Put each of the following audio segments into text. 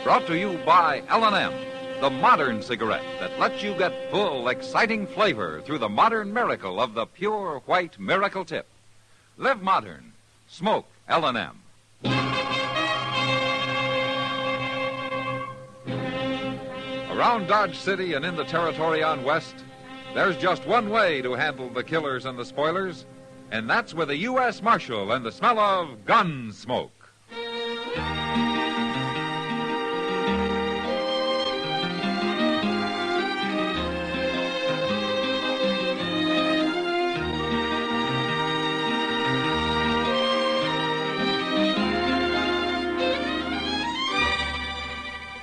Brought to you by L&M, the modern cigarette that lets you get full, exciting flavor through the modern miracle of the pure white miracle tip. Live modern. Smoke L&M. Around Dodge City and in the territory on West, there's just one way to handle the killers and the spoilers, and that's with a U.S. Marshal and the smell of Gunsmoke.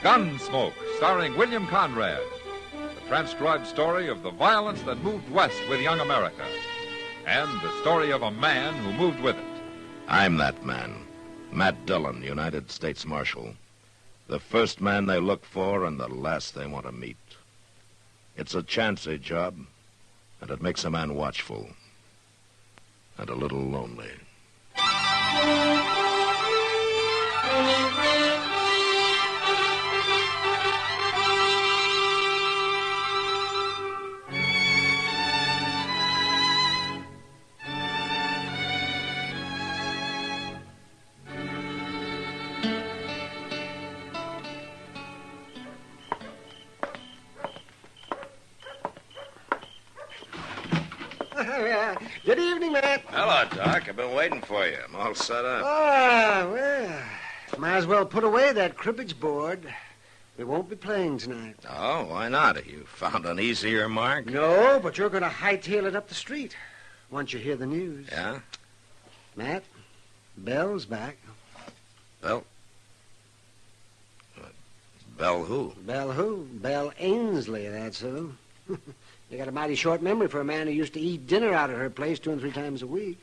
Gunsmoke, starring William Conrad. The transcribed story of the violence that moved west with young America. And the story of a man who moved with it. I'm that man. Matt Dillon, United States Marshal. The first man they look for and the last they want to meet. It's a chancy job, and it makes a man watchful. And a little lonely. Good evening, Matt. Hello, Doc. I've been waiting for you. I'm all set up. Ah, well, might as well put away that cribbage board. We won't be playing tonight. Oh, why not? You found an easier mark? No, but you're going to hightail it up the street once you hear the news. Yeah? Matt, Belle's back. Belle? Belle who? Belle who? Belle Ainsley, that's who. You got a mighty short memory for a man who used to eat dinner out at her place 2 and 3 times a week.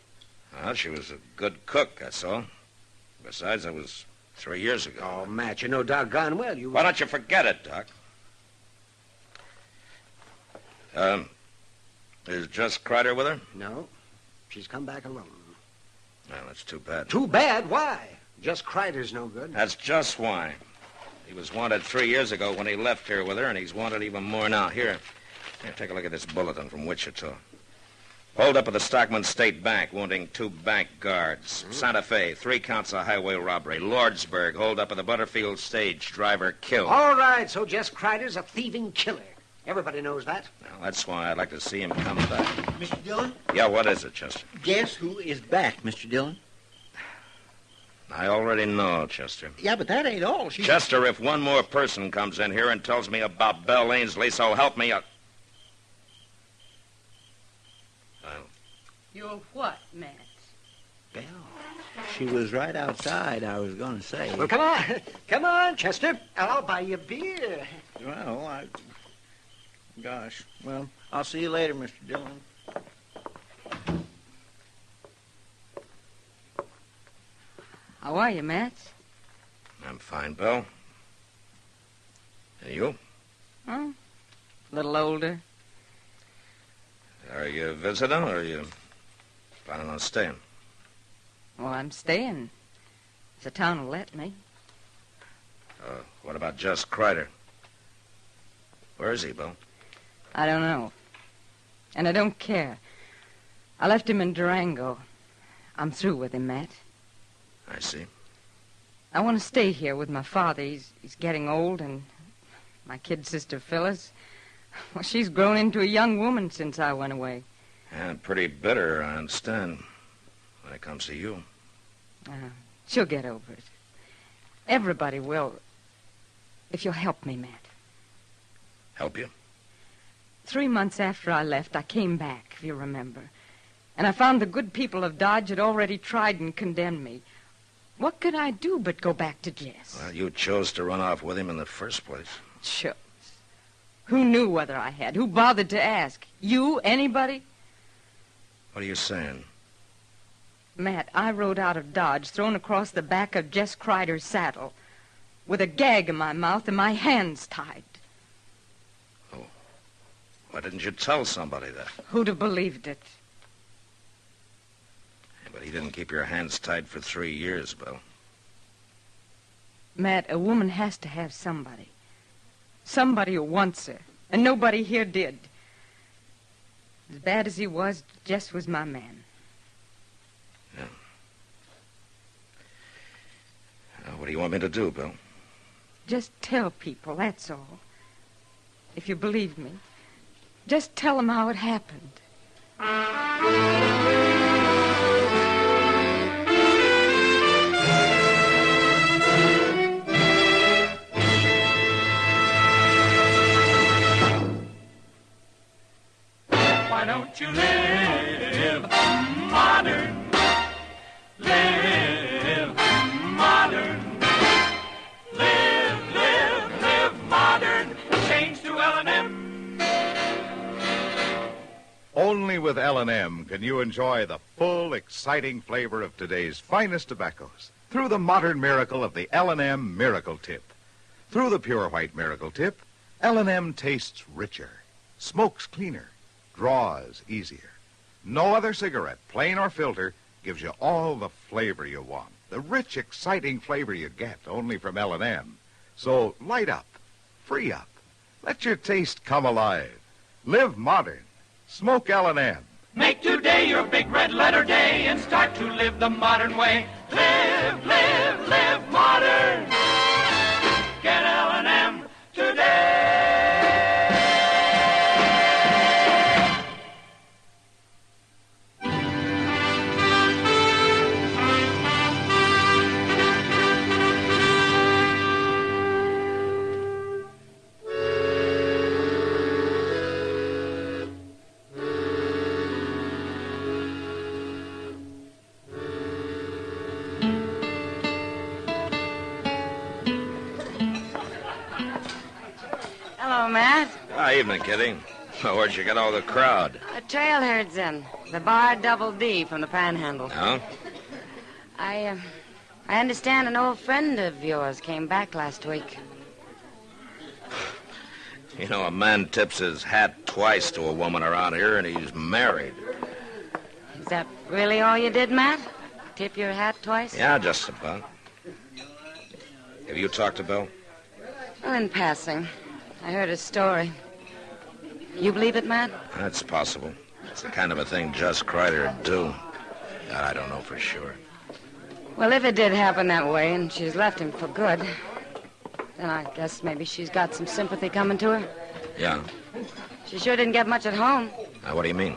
Well, she was a good cook, that's all. Besides, that was 3 years ago. Oh, Matt, you know doggone well you... Why don't you forget it, Doc? Is Jess Kreider with her? No, she's come back alone. Well, that's too bad. Too bad? Why? Just Kreider's no good. That's just why. He was wanted 3 years ago when he left here with her, and he's wanted even more now. Here, take a look at this bulletin from Wichita. Hold up at the Stockman State Bank, wounding 2 bank guards. Santa Fe, 3 counts of highway robbery. Lordsburg, hold up at the Butterfield stage, driver killed. All right, so Jess Kreider's a thieving killer. Everybody knows that. Well, that's why I'd like to see him come back. Mr. Dillon? Yeah, what is it, Chester? Guess who is back, Mr. Dillon? I already know, Chester. Yeah, but that ain't all. Chester, if one more person comes in here and tells me about Belle Ainsley, so help me... You're what, Matt? Belle. She was right outside, I was going to say. Well, come on. Come on, Chester. I'll buy you a beer. Well, Gosh. Well, I'll see you later, Mr. Dillon. How are you, Matt? I'm fine, Belle. And you? Oh, a little older. Are you visiting, or are you planning on staying? Well, I'm staying. If the town will let me. What about Jess Kreider? Where is he, Bill? I don't know. And I don't care. I left him in Durango. I'm through with him, Matt. I see. I want to stay here with my father. He's getting old, and my kid sister, Phyllis, well, she's grown into a young woman since I went away. And pretty bitter, I understand, when it comes to you. She'll get over it. Everybody will, if you'll help me, Matt. Help you? 3 months after I left, I came back, if you remember. And I found the good people of Dodge had already tried and condemned me. What could I do but go back to Jess? Well, you chose to run off with him in the first place. Chose. Who knew whether I had? Who bothered to ask? You? Anybody? What are you saying? Matt, I rode out of Dodge, thrown across the back of Jess Kreider's saddle, with a gag in my mouth and my hands tied. Oh. Why didn't you tell somebody that? Who'd have believed it? Yeah, but he didn't keep your hands tied for 3 years, Bill. Matt, a woman has to have somebody. Somebody who wants her. And nobody here did. As bad as he was, Jess was my man. Yeah. What do you want me to do, Bill? Just tell people, that's all. If you believe me. Just tell them how it happened. Why don't you live modern? Live modern. Live modern. Change to L&M. Only with L&M can you enjoy the full, exciting flavor of today's finest tobaccos through the modern miracle of the L&M Miracle Tip. Through the pure white Miracle Tip, L&M tastes richer, smokes cleaner, draws easier. No other cigarette, plain or filter, gives you all the flavor you want. The rich, exciting flavor you get only from L&M. So light up, free up, let your taste come alive. Live modern. Smoke L&M. Make today your big red letter day and start to live the modern way. Live modern. Get L&M today. Hello, Matt. Evening, Kitty. Where'd you get all the crowd? The trailherd's in. The bar Double D from the Panhandle. Oh? I understand an old friend of yours came back last week. You know, a man tips his hat twice to a woman around here, and he's married. Is that really all you did, Matt? Tip your hat twice? Yeah, just about. Have you talked to Bill? Well, in passing. I heard his story. You believe it, Matt? That's possible. It's the kind of a thing Jess Kreider would do. I don't know for sure. Well, if it did happen that way and she's left him for good, then I guess maybe she's got some sympathy coming to her. Yeah? She sure didn't get much at home. What do you mean?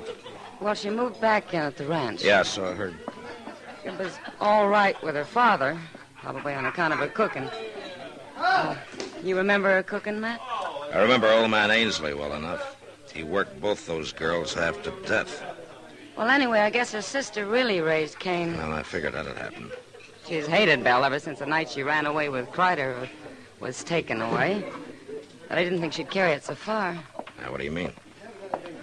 Well, she moved back in at the ranch. Yeah, so I heard. It was all right with her father, probably on account of her cooking. You remember her cooking, Matt? I remember old man Ainsley well enough. He worked both those girls half to death. Well, anyway, I guess her sister really raised Cain. Well, I figured that'd happen. She's hated Belle ever since the night she ran away with Kreider was taken away. But I didn't think she'd carry it so far. What do you mean?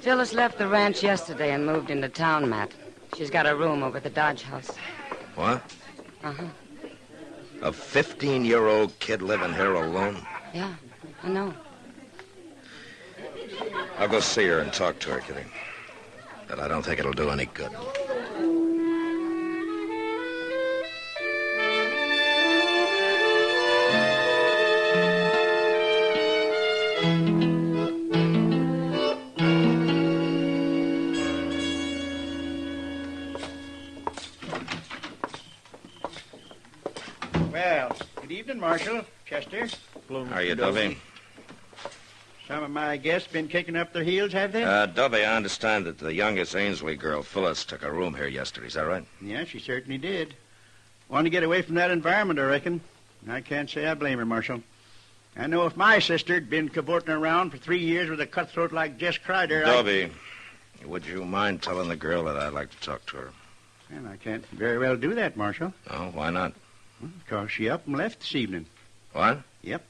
Phyllis left the ranch yesterday and moved into town, Matt. She's got a room over at the Dodge House. What? Uh-huh. A 15-year-old kid living here alone? Yeah, I know. I'll go see her and talk to her, Kitty. But I don't think it'll do any good. Well, good evening, Marshal. Chester. How are you, Dovey? Some of my guests been kicking up their heels, have they? Dovey, I understand that the youngest Ainsley girl, Phyllis, took a room here yesterday. Is that right? Yeah, she certainly did. Wanted to get away from that environment, I reckon. I can't say I blame her, Marshal. I know if my sister'd been cavorting around for 3 years with a cutthroat like Jess Kreider, Dovey, would you mind telling the girl that I'd like to talk to her? Well, I can't very well do that, Marshal. Oh, why not? Because she up and left this evening. What? Yep.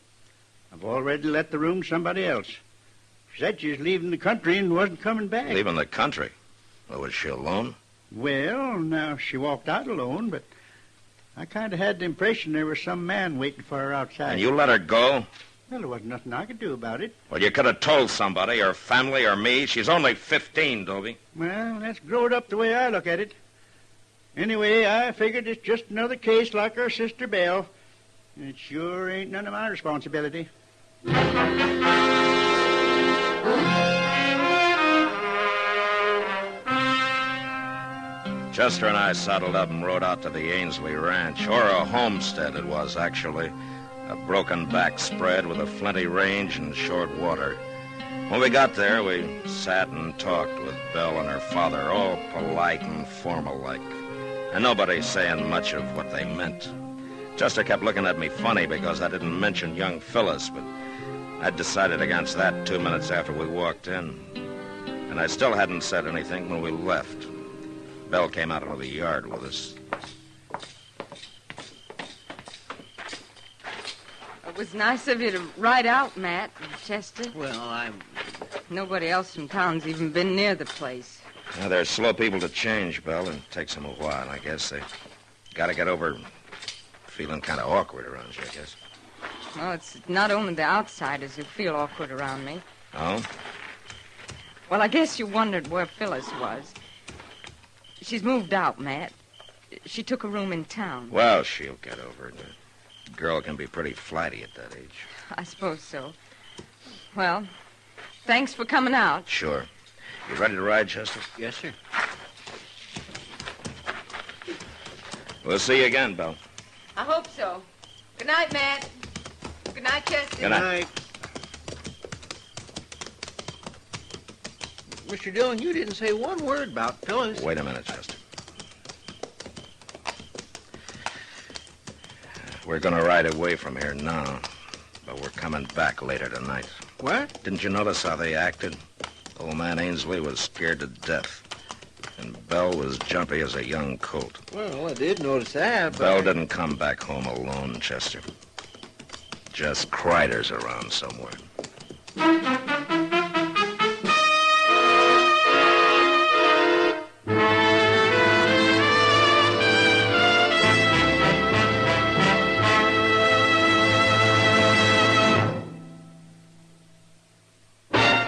I've already let the room to somebody else. She said she was leaving the country and wasn't coming back. Leaving the country? Well, was she alone? Well, now, she walked out alone, but I kind of had the impression there was some man waiting for her outside. And you let her go? Well, there wasn't nothing I could do about it. Well, you could have told somebody, or family, or me. She's only 15, Dovey. Well, that's growed up the way I look at it. Anyway, I figured it's just another case like her sister Belle. It sure ain't none of my responsibility. Chester and I saddled up and rode out to the Ainsley Ranch, or a homestead it was, actually. A broken back spread with a flinty range and short water. When we got there, we sat and talked with Belle and her father, all polite and formal-like, and nobody saying much of what they meant. Chester kept looking at me funny because I didn't mention young Phyllis, but I'd decided against that 2 minutes after we walked in. And I still hadn't said anything when we left. Belle came out into the yard with us. It was nice of you to ride out, Matt and Chester. Well, Nobody else from town's even been near the place. Now, they're slow people to change, Belle. It takes them a while, I guess. They got to get over feeling kind of awkward around you, I guess. Well, it's not only the outsiders who feel awkward around me. Oh? Well, I guess you wondered where Phyllis was. She's moved out, Matt. She took a room in town. Well, she'll get over it. A girl can be pretty flighty at that age. I suppose so. Well, thanks for coming out. Sure. You ready to ride, Chester? yes, sir. We'll see you again, Belle. I hope so. Good night, Matt. Good night, Chester. Good night. Mr. Dillon, you didn't say one word about Phyllis. Wait a minute, Chester. We're going to ride away from here now, but we're coming back later tonight. What? Didn't you notice how they acted? Old man Ainsley was scared to death, and Belle was jumpy as a young colt. Well, I did notice that, but... Belle didn't come back home alone, Chester. Just Kreider's around somewhere.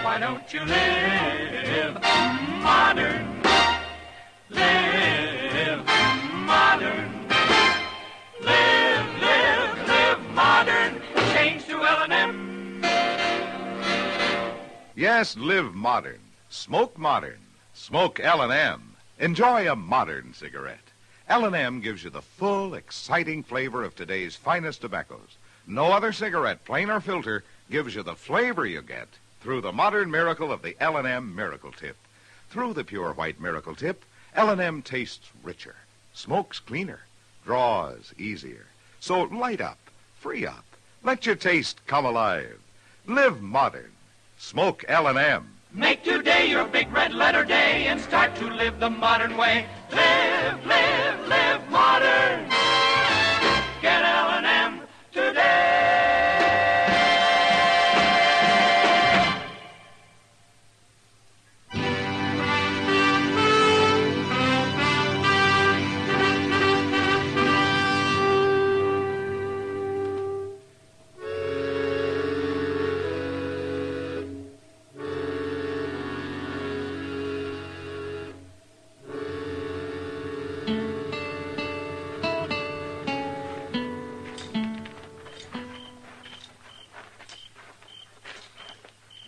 Why don't you live modern? Live modern. Live modern. Change to L&M. Yes, live modern. Smoke modern. Smoke L&M. Enjoy a modern cigarette. L&M gives you the full, exciting flavor of today's finest tobaccos. No other cigarette, plain or filter, gives you the flavor you get through the modern miracle of the L&M Miracle Tip. Through the pure white Miracle Tip, L&M tastes richer, smokes cleaner, draws easier. So light up, free up, let your taste come alive. Live modern. Smoke L&M. Make today your big red letter day and start to live the modern way. Live modern. Get L&M today.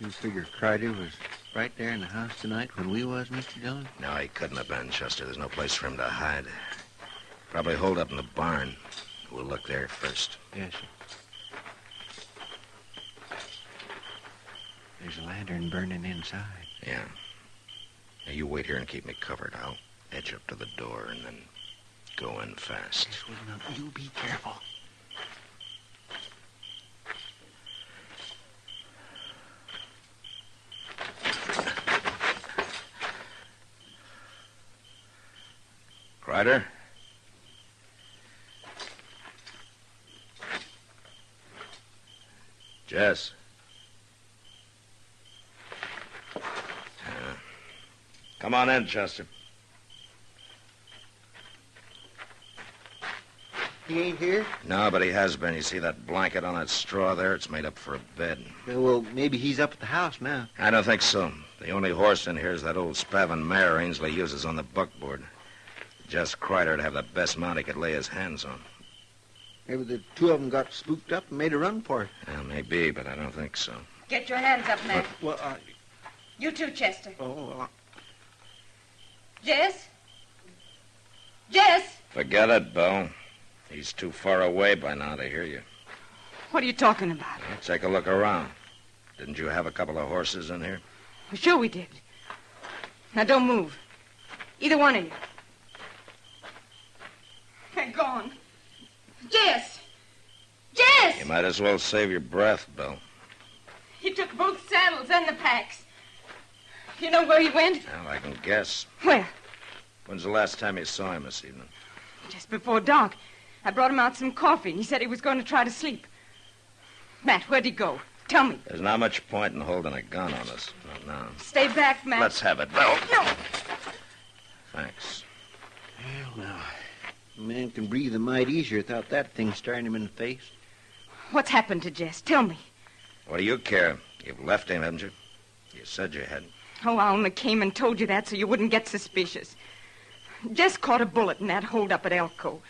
You figure Kreider was right there in the house tonight when we was, Mr. Dillon? No, he couldn't have been, Chester. There's no place for him to hide. Probably holed up in the barn. We'll look there first. Yes, sir. There's a lantern burning inside. Yeah. Now, you wait here and keep me covered. I'll edge up to the door and then go in fast. Yes, well, now, you be careful. Kreider? Jess? Come on in, Chester. He ain't here? No, but he has been. You see that blanket on that straw there? It's made up for a bed. Well, maybe he's up at the house now. I don't think so. The only horse in here is that old Spavin mare Ainsley uses on the buckboard. Just Kreider'd have the best mount he could lay his hands on. Maybe the two of them got spooked up and made a run for it. Well, maybe, but I don't think so. Get your hands up, Matt. Well, You too, Chester. oh, Jess? Jess? Forget it, Bill. He's too far away by now to hear you. What are you talking about? Well, take a look around. Didn't you have a couple of horses in here? Well, sure we did. Now, don't move. Either one of you. They're gone. Jess! Jess! You might as well save your breath, Bill. He took both saddles and the packs. You know where he went? Well, I can guess. Where? When's the last time you saw him this evening? Just before dark. I brought him out some coffee, and he said he was going to try to sleep. Matt, where'd he go? Tell me. There's not much point in holding a gun on us. Not now. Stay back, Matt. Let's have it, Bill. No. Thanks. well, now, a man can breathe a mite easier without that thing staring him in the face. What's happened to Jess? Tell me. What do you care? You've left him, haven't you? You said you had. Oh, I only came and told you that so you wouldn't get suspicious. Jess caught a bullet in that holdup at Elko.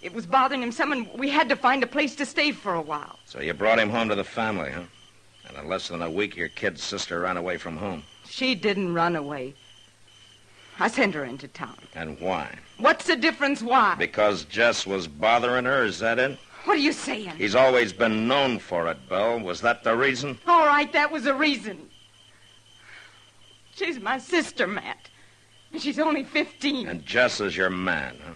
It was bothering him some, and we had to find a place to stay for a while. So you brought him home to the family, huh? And in less than a week, your kid's sister ran away from home. She didn't run away. I sent her into town. And why? What's the difference why? Because Jess was bothering her, is that it? What are you saying? He's always been known for it, Bill. Was that the reason? All right, that was a reason. She's my sister, Matt. And she's only 15. And Jess is your man, huh?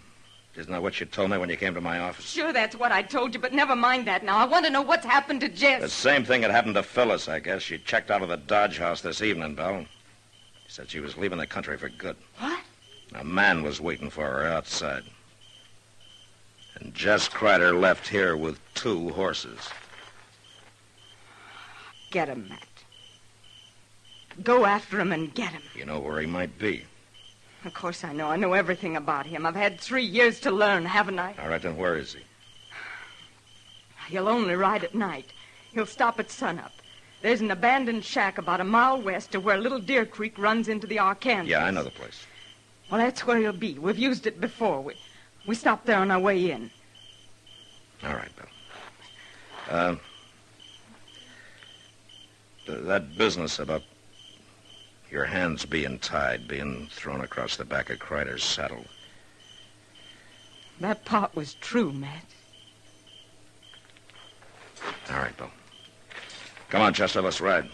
Isn't that what you told me when you came to my office? Sure, that's what I told you, but never mind that now. I want to know what's happened to Jess. The same thing that happened to Phyllis, I guess. She checked out of the Dodge house this evening, Bill. She said she was leaving the country for good. What? A man was waiting for her outside. And Jess Kreider left here with 2 horses. Get him, Matt. Go after him and get him. You know where he might be. Of course I know. I know everything about him. I've had 3 years to learn, haven't I? All right, then where is he? He'll only ride at night. He'll stop at sunup. There's an abandoned shack about a mile west of where Little Deer Creek runs into the Arkansas. Yeah, I know the place. Well, that's where he'll be. We've used it before. We stopped there on our way in. All right, Bill. That business about your hands being tied, being thrown across the back of Kreider's saddle. That part was true, Matt. All right, Bill. Come on, Chester, let's ride.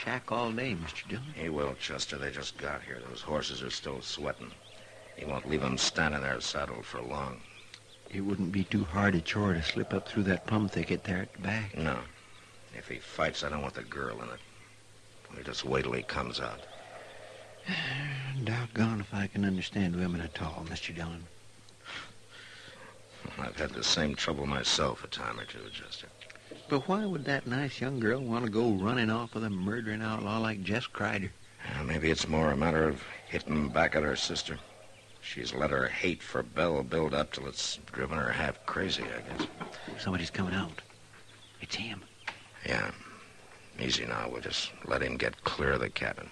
Shack all day, Mr. Dillon. He will, Chester. They just got here. Those horses are still sweating. He won't leave them standing there saddled for long. It wouldn't be too hard a chore to slip up through that plum thicket there at the back. No. If he fights, I don't want the girl in it. We just wait till he comes out. Doggone if I can understand women at all, Mr. Dillon. I've had the same trouble myself a time or two, Chester. But why would that nice young girl want to go running off with a murdering outlaw like Jess Kreider? Maybe it's more a matter of hitting back at her sister. She's let her hate for Belle build up till it's driven her half crazy, I guess. Somebody's coming out. It's him. Yeah. Easy now. We'll just let him get clear of the cabin.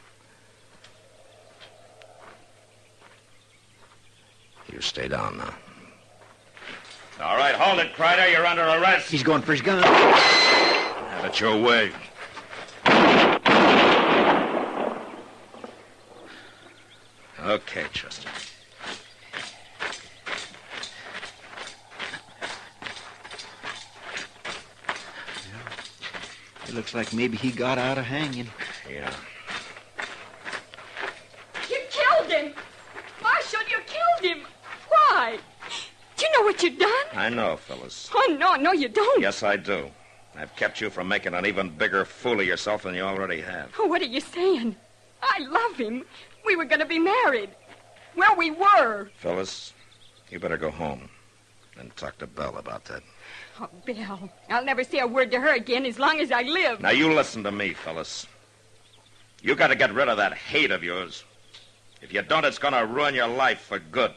You stay down now. All right, hold it, Kreider. You're under arrest. He's going for his gun. Have it your way. Okay, Chester. It looks like maybe he got out of hanging. Yeah. You killed him! Marshal, you killed him! Why? Do you know what you've done? I know, Phyllis. Oh, no, you don't. Yes, I do. I've kept you from making an even bigger fool of yourself than you already have. Oh, what are you saying? I love him. We were going to be married. Well, we were. Phyllis, you better go home and talk to Belle about that. Oh, Bill, I'll never say a word to her again as long as I live. Now, you listen to me, Phyllis. You got to get rid of that hate of yours. If you don't, it's going to ruin your life for good.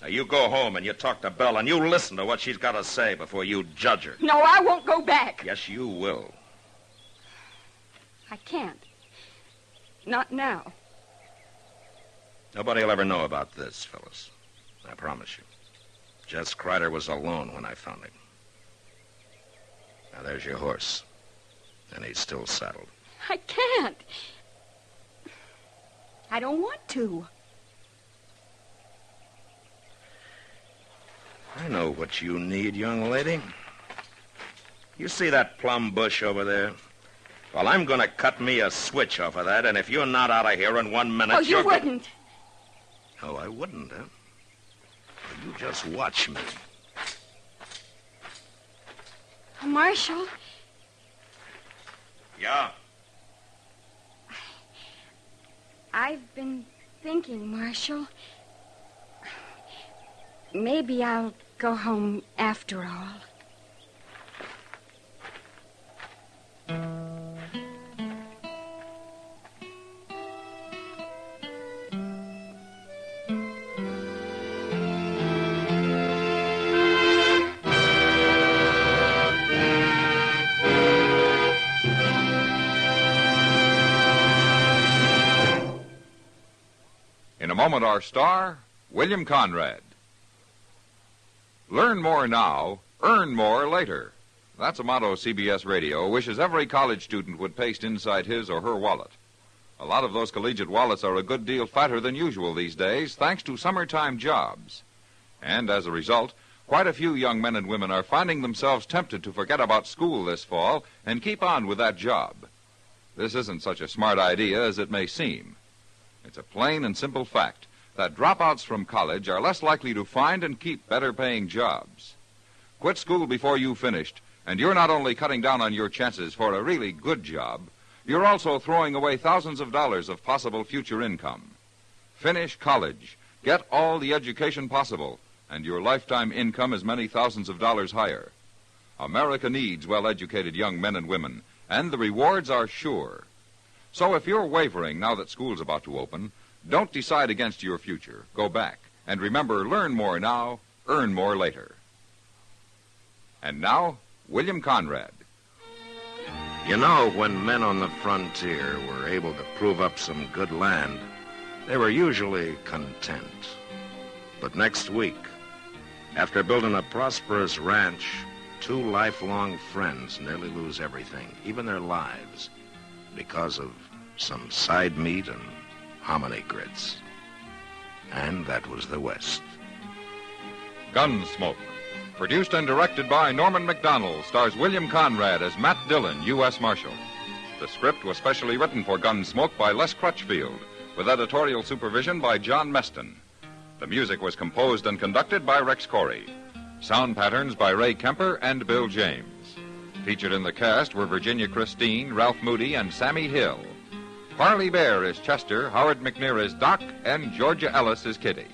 Now, you go home and you talk to Belle and you listen to what she's got to say before you judge her. No, I won't go back. Yes, you will. I can't. Not now. Nobody will ever know about this, Phyllis. I promise you. Jess Kreider was alone when I found him. Now, there's your horse. And he's still saddled. I can't. I don't want to. I know what you need, young lady. You see that plum bush over there? Well, I'm going to cut me a switch off of that, and if you're not out of here in 1 minute, Oh, you wouldn't. Oh, I wouldn't, huh? Well, you just watch me. Marshal, Yeah? I've been thinking, Marshal. Maybe I'll go home after all. In a moment, our star, William Conrad. Learn more now, earn more later. That's a motto CBS Radio wishes every college student would paste inside his or her wallet. A lot of those collegiate wallets are a good deal fatter than usual these days, thanks to summertime jobs. And as a result, quite a few young men and women are finding themselves tempted to forget about school this fall and keep on with that job. This isn't such a smart idea as it may seem. It's a plain and simple fact that dropouts from college are less likely to find and keep better-paying jobs. Quit school before you've finished, and you're not only cutting down on your chances for a really good job, you're also throwing away thousands of dollars of possible future income. Finish college, get all the education possible, and your lifetime income is many thousands of dollars higher. America needs well-educated young men and women, and the rewards are sure. So if you're wavering now that school's about to open, don't decide against your future. Go back. And remember, learn more now, earn more later. And now, William Conrad. You know, when men on the frontier were able to prove up some good land, they were usually content. But next week, after building a prosperous ranch, two lifelong friends nearly lose everything, even their lives, because of some side meat and hominy grits. And that was the West. Gunsmoke. Produced and directed by Norman MacDonald, stars William Conrad as Matt Dillon, U.S. Marshal. The script was specially written for Gunsmoke by Les Crutchfield, with editorial supervision by John Meston. The music was composed and conducted by Rex Corey. Sound patterns by Ray Kemper and Bill James. Featured in the cast were Virginia Christine, Ralph Moody, and Sammy Hill. Parley Bear is Chester, Howard McNear is Doc, and Georgia Ellis is Kitty.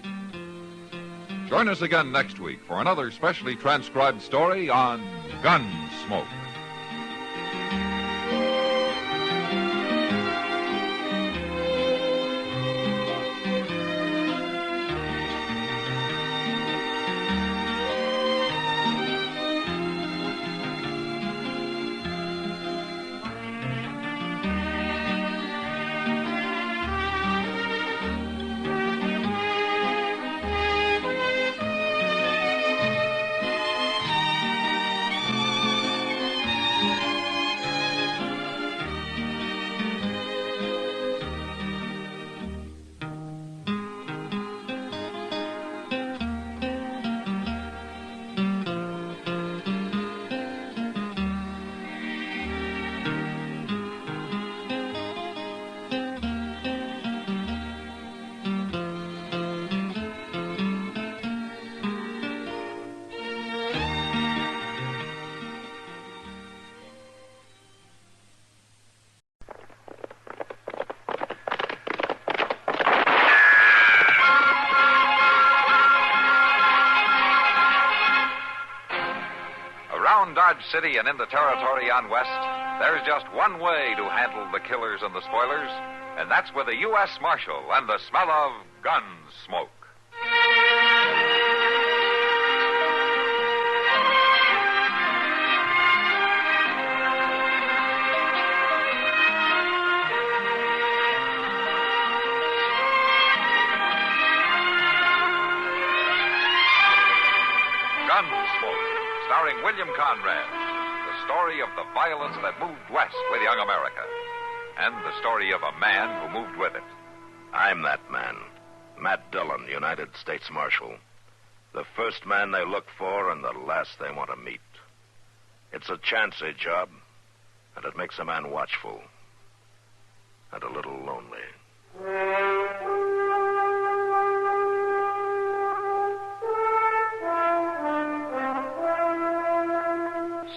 Join us again next week for another specially transcribed story on Gunsmoke. Around Dodge City and in the territory on West, there's just one way to handle the killers and the spoilers, and that's with a U.S. Marshal and the smell of gun smoke. William Conrad, the story of the violence that moved west with young America, and the story of a man who moved with it. I'm that man, Matt Dillon, United States Marshal. The first man they look for and the last they want to meet. It's a chancy job, and it makes a man watchful and a little lonely.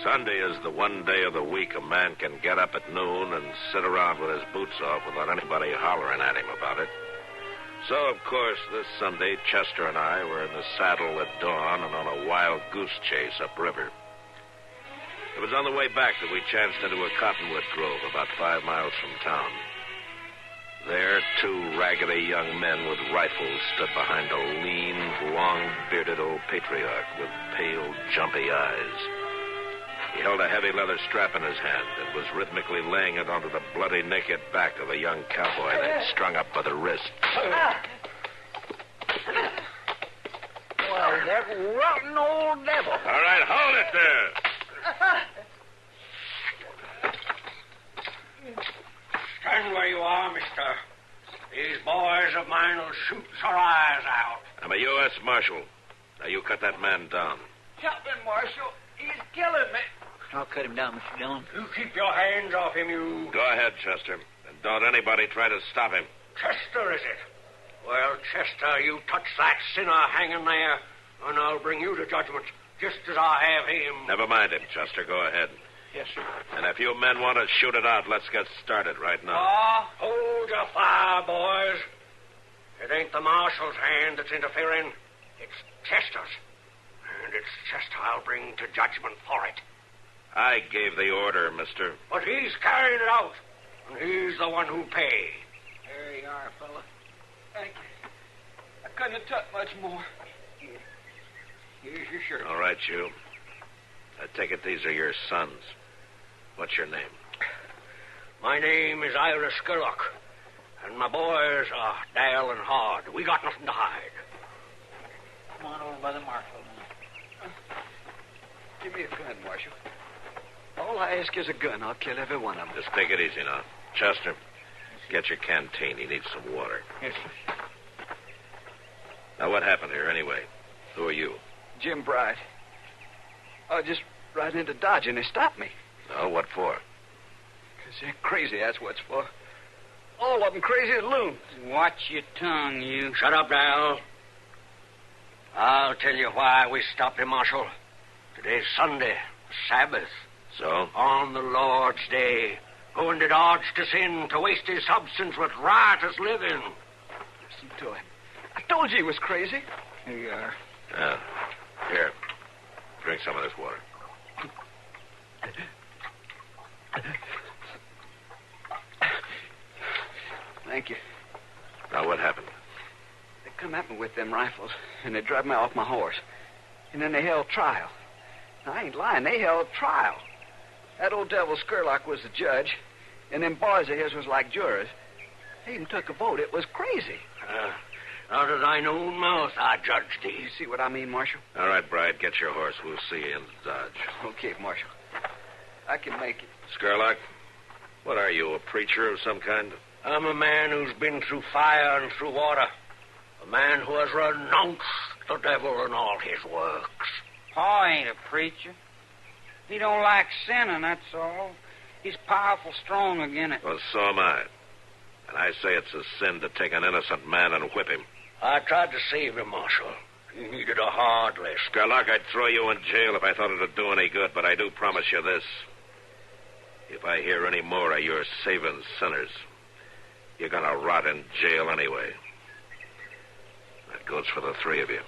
Sunday is the one day of the week a man can get up at noon and sit around with his boots off without anybody hollering at him about it. So, of course, this Sunday, Chester and I were in the saddle at dawn and on a wild goose chase upriver. It was on the way back that we chanced into a cottonwood grove about 5 miles from town. There, 2 raggedy young men with rifles stood behind a lean, long-bearded old patriarch with pale, jumpy eyes. He held a heavy leather strap in his hand and was rhythmically laying it onto the bloody, naked back of a young cowboy they'd strung up by the wrists. Well, that rotten old devil. All right, hold it there. Stand where you are, mister. These boys of mine will shoot your eyes out. I'm a U.S. Marshal. Now, you cut that man down. Help him, Marshal. He's killing me. I'll cut him down, Mr. Dillon. You keep your hands off him, you... Go ahead, Chester. And don't anybody try to stop him. Chester, is it? Well, Chester, you touch that sinner hanging there, and I'll bring you to judgment, just as I have him. Never mind him, Chester. Go ahead. Yes, sir. And if you men want to shoot it out, let's get started right now. Hold your fire, boys. It ain't the Marshal's hand that's interfering. It's Chester's. And it's Chester I'll bring to judgment for it. I gave the order, mister. But he's carrying it out, and he's the one who paid. There you are, fella. Thank you. I couldn't have took much more. Here's your shirt. All right, you. I take it these are your sons. What's your name? My name is Ira Skirlock, and my boys are Dale and Hard. We got nothing to hide. Come on over by the Marshal now. Give me a gun, Marshal. All I ask is a gun. I'll kill every one of them. Just take it easy now. Chester, get your canteen. He needs some water. Yes, sir. Now, what happened here anyway? Who are you? Jim Bright. I was just riding into Dodge, and they stopped me. Oh, what for? Because they're crazy, that's what's for. All of them crazy as loons. Watch your tongue, you. Shut up, Dal. I'll tell you why we stopped him, Marshal. Today's Sunday, Sabbath. So? On the Lord's day. Going to Dodge to sin, to waste his substance with riotous living. Listen to him. I told you he was crazy. Here you are. Here. Drink some of this water. Thank you. Now, what happened? They come at me with them rifles, and they drive me off my horse. And then they held trial. Now, I ain't lying. They held trial. That old devil Skirlock was the judge, and them boys of his was like jurors. They even took a vote. It was crazy. Out of thine own mouth, I judge thee. You see what I mean, Marshal? All right, Bright, get your horse. We'll see you in Dodge. Okay, Marshal. I can make it. Skirlock, what are you, a preacher of some kind? I'm a man who's been through fire and through water. A man who has renounced the devil and all his works. Pa ain't a preacher. He don't like sinning, that's all. He's powerful strong again it. Well, so am I. And I say it's a sin to take an innocent man and whip him. I tried to save him, Marshal. He needed a hard lesson. Skirlock, I'd throw you in jail if I thought it'd do any good, but I do promise you this. If I hear any more of your saving sinners, you're gonna rot in jail anyway. That goes for the 3 of you.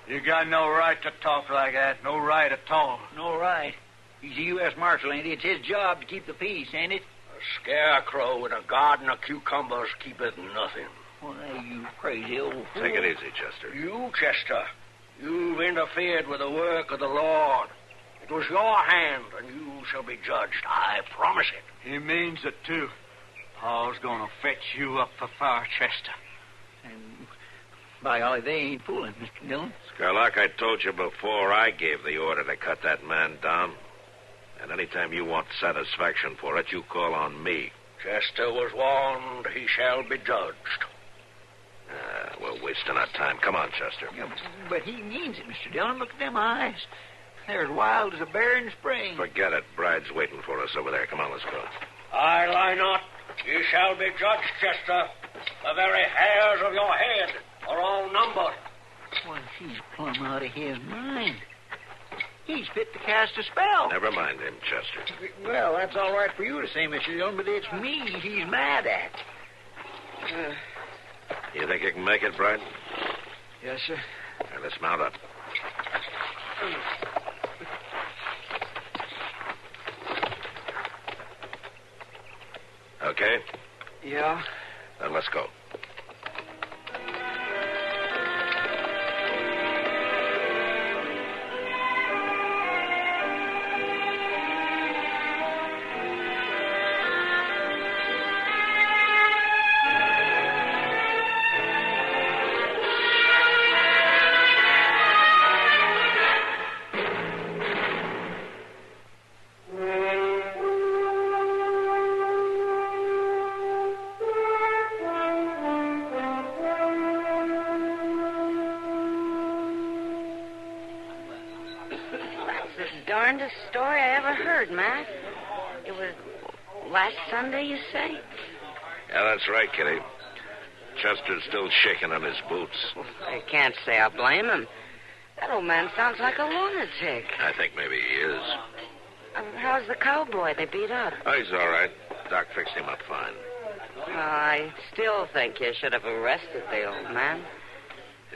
You got no right to talk like that. No right at all. No right. He's a U.S. Marshal, ain't he? It's his job to keep the peace, ain't it? A scarecrow with a garden of cucumbers keepeth nothing. Why, you crazy old fool. Take it easy, Chester. You, Chester, you've interfered with the work of the Lord. It was your hand, and you shall be judged. I promise it. He means it, too. Paul's gonna fetch you up for fire, Chester. And By golly, they ain't fooling, Mr. Dillon. Skirlock, I told you before I gave the order to cut that man down. And anytime you want satisfaction for it, you call on me. Chester was warned. He shall be judged. We're wasting our time. Come on, Chester. Yeah, but he means it, Mr. Dillon. Look at them eyes. They're as wild as a bear in spring. Forget it. Bride's waiting for us over there. Come on, let's go. I lie not. You shall be judged, Chester. The very hairs of your head are all numbered. Well, he's plumb out of his mind. He's fit to cast a spell. Never mind him, Chester. Well, that's all right for you to say, Mr. Dillon, but it's me he's mad at. You think you can make it, Bride? Yes, sir. All right, let's mount up. Okay? Yeah? Then let's go. Darndest story I ever heard, Matt. It was last Sunday, you say? Yeah, that's right, Kitty. Chester's still shaking on his boots. I can't say I blame him. That old man sounds like a lunatic. I think maybe he is. How's the cowboy they beat up? Oh, he's all right. Doc fixed him up fine. I still think you should have arrested the old man.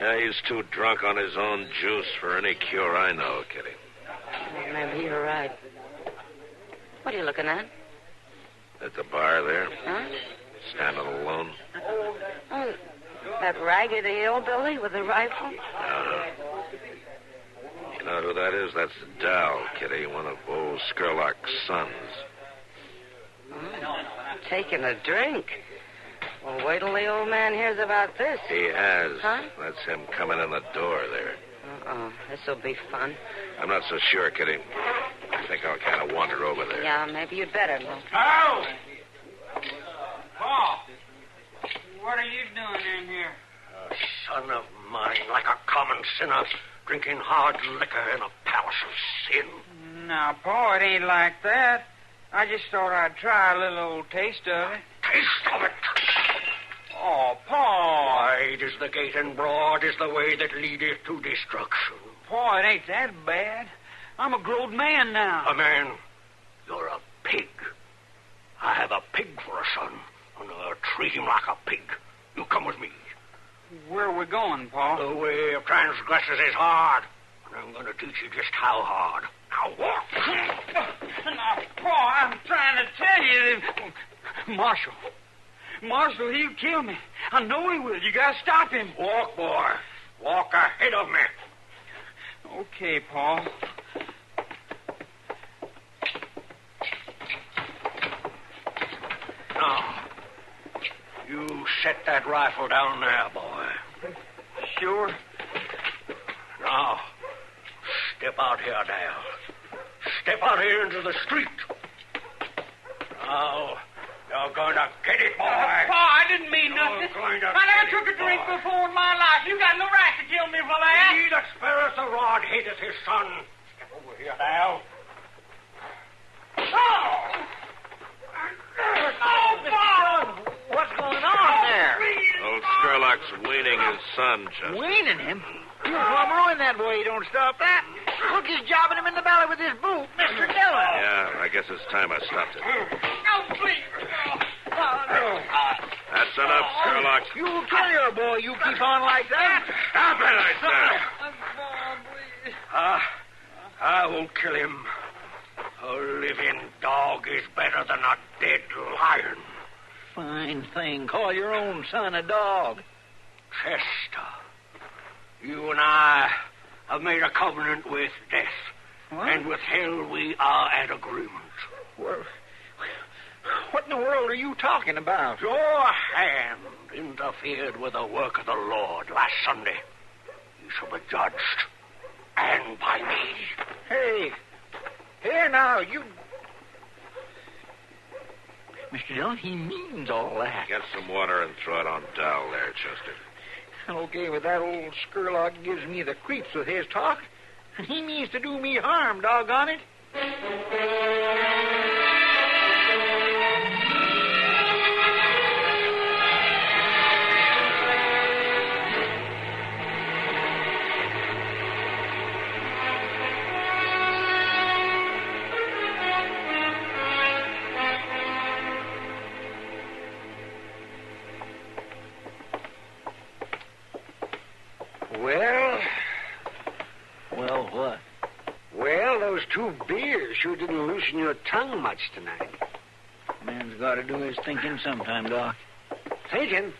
Yeah, he's too drunk on his own juice for any cure I know, Kitty. Well, maybe you're right. What are you looking at? At the bar there. Huh? Standing alone. Oh, that raggedy hillbilly with the rifle? You know who that is? That's Dal, Kitty, one of old Skirlock's sons. Oh, taking a drink. Well, wait till the old man hears about this. He has. Huh? That's him coming in the door there. Uh-oh, this'll be fun. I'm not so sure, Kitty. I think I'll kind of wander over there. Yeah, maybe you'd better. Paul! Paul! What are you doing in here? A son of mine, like a common sinner, drinking hard liquor in a palace of sin. Now, Paul, it ain't like that. I just thought I'd try a little old taste of it. Taste of it? Oh, Paul. Wide is the gate and broad is the way that leadeth to destruction. Paul, it ain't that bad. I'm a grown man now. A man? You're a pig. I have a pig for a son, and I'll treat him like a pig. You come with me. Where are we going, Paul? The way of transgressors is hard, and I'm going to teach you just how hard. Now walk. Now, Paul, I'm trying to tell you. Marshal, he'll kill me. I know he will. You gotta stop him. Walk, boy. Walk ahead of me. Okay, Paul. Now, you set that rifle down there, boy. Sure. Now, step out here, Dale. Step out here into the street. Now, you're going to get it, boy. Paul, I didn't mean nothing. I never took a drink before in my life. You got no right to kill me for that. He that spareth the rod hateth his son. Step over here, Dale. What's going on there? Old Skirlock's weaning his son, Chester. Weaning him? You'll plumb ruin that boy. You don't stop that. Look, he's jobbing him in the belly with his boot. Mr. Dillon. Yeah, I guess it's time I stopped it. No, please. That's enough, Skirlock. You'll kill your boy. You keep on like that. Stop it, I said. I will kill him. A living dog is better than a dead lion. Fine thing. Call your own son a dog. Chester, you and I have made a covenant with death. What? And with hell we are at agreement. What What in the world are you talking about? Your hand interfered with the work of the Lord last Sunday. You shall be judged. And by me. Hey, here now, you... Mr. Dillon, he means all that. Get some water and throw it on Dal there, Chester. Okay, but that old Skirlock gives me the creeps with his talk. And he means to do me harm, doggone it. Well, what? Well, those 2 beers sure didn't loosen your tongue much tonight. Man's got to do his thinking sometime, Doc. Thinking?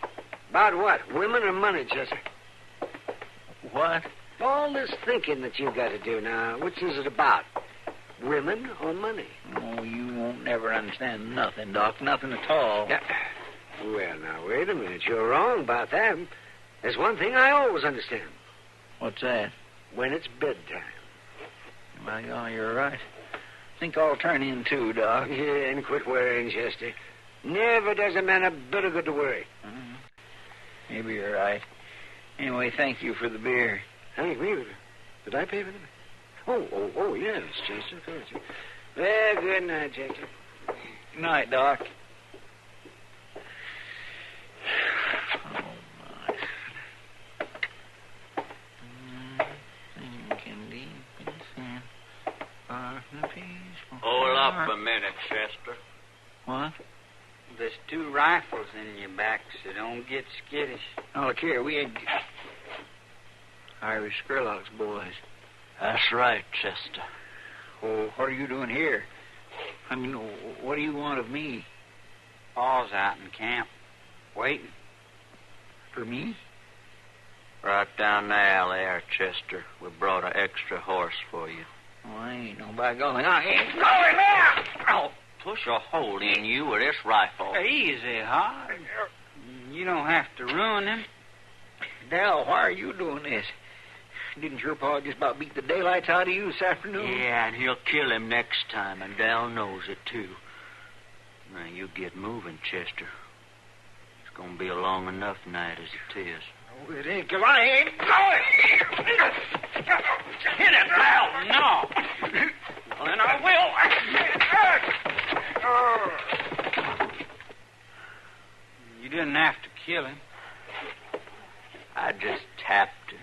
About what? Women or money, Chester? What? All this thinking that you've got to do now, which is it about? Women or money? Oh, you won't never understand nothing, Doc. Nothing at all. Yeah. Well, now, wait a minute. You're wrong about that. There's one thing I always understand. What's that? When it's bedtime. Well, yeah, you're right. Think I'll turn in, too, Doc. Yeah, and quit worrying, Chester. Never does a man a bit of good to worry. Maybe you're right. Anyway, thank you for the beer. Thank me? Did I pay for the beer? Oh, yes, Chester. Well, good night, Chester. Good night, Doc. Hold up a minute, Chester. What? There's 2 rifles in your back, so don't get skittish. Oh, look here, we ain't... Irish Skirlock's boys. That's right, Chester. Oh, what are you doing here? I mean, what do you want of me? Paul's out in camp, waiting. For me? Right down the alley there, Chester. We brought an extra horse for you. Oh, I ain't no by golly. I ain't Going there! Oh, push a hole in you with this rifle. Easy, hard. You don't have to ruin him. Dal, why are you doing this? Didn't your pa just about beat the daylights out of you this afternoon? Yeah, and he'll kill him next time, and Dal knows it, too. Now, you get moving, Chester. It's going to be a long enough night as it is. Oh, it ain't, 'cause I ain't going. Hit it, Dal. No. Well, then I will. You didn't have to kill him. I just tapped him.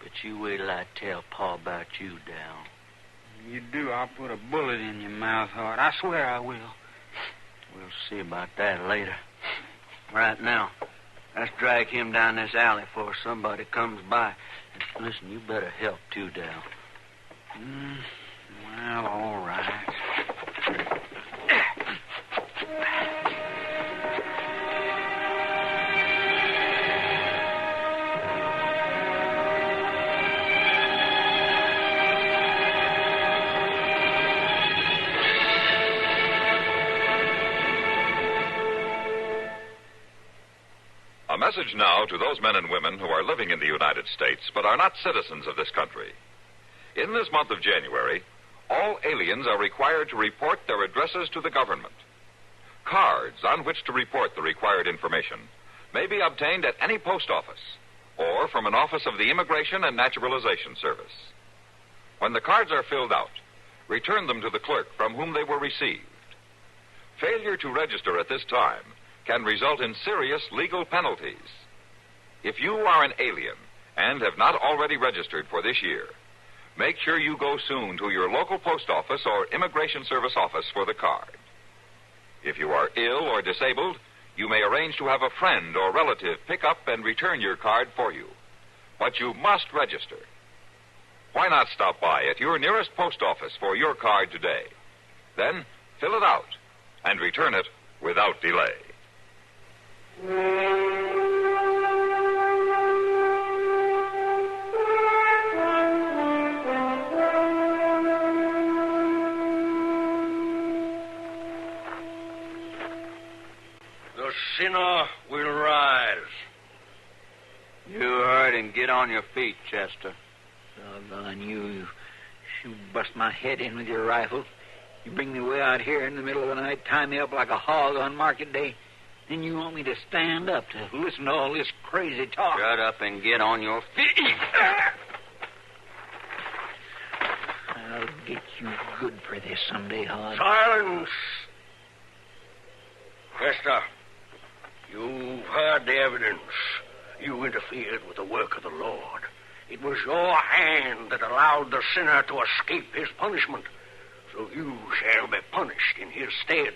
But you wait till I tell Pa about you, Dal. You do, I'll put a bullet in your mouth, Hart. I swear I will. We'll see about that later. Right now, let's drag him down this alley before somebody comes by. And listen, you better help, too, Dal. Well, all right. A message now to those men and women who are living in the United States but are not citizens of this country. In this month of January, all aliens are required to report their addresses to the government. Cards on which to report the required information may be obtained at any post office or from an office of the Immigration and Naturalization Service. When the cards are filled out, return them to the clerk from whom they were received. Failure to register at this time can result in serious legal penalties. If you are an alien and have not already registered for this year, make sure you go soon to your local post office or Immigration Service office for the card. If you are ill or disabled, you may arrange to have a friend or relative pick up and return your card for you. But you must register. Why not stop by at your nearest post office for your card today? Then fill it out and return it without delay. the sinner will rise. You heard him. Get on your feet, Chester. Doggone you. You bust my head in with your rifle. You bring me way out here in the middle of the night, tie me up like a hog on market day. Then you want me to stand up to listen to all this crazy talk. Shut up and get on your feet. I'll get you good for this someday, Hod. Silence! Chester, you've heard the evidence. You interfered with the work of the Lord. It was your hand that allowed the sinner to escape his punishment. So you shall be punished in his stead.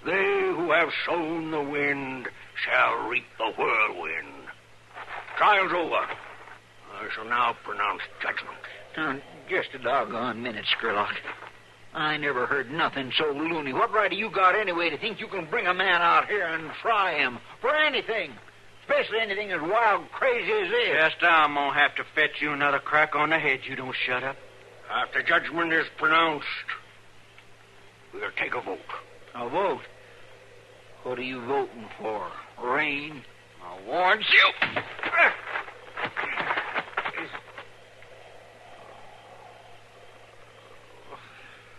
They who have sown the wind shall reap the whirlwind. Trial's over. I shall now pronounce judgment. Now, just a doggone minute, Skirlock. I never heard nothing so loony. What right have you got anyway to think you can bring a man out here and try him for anything? Especially anything as wild, crazy as this. Chester, I'm going to have to fetch you another crack on the head. You don't shut up. After judgment is pronounced, we'll take a vote. A vote? What are you voting for? Rain? I warned you.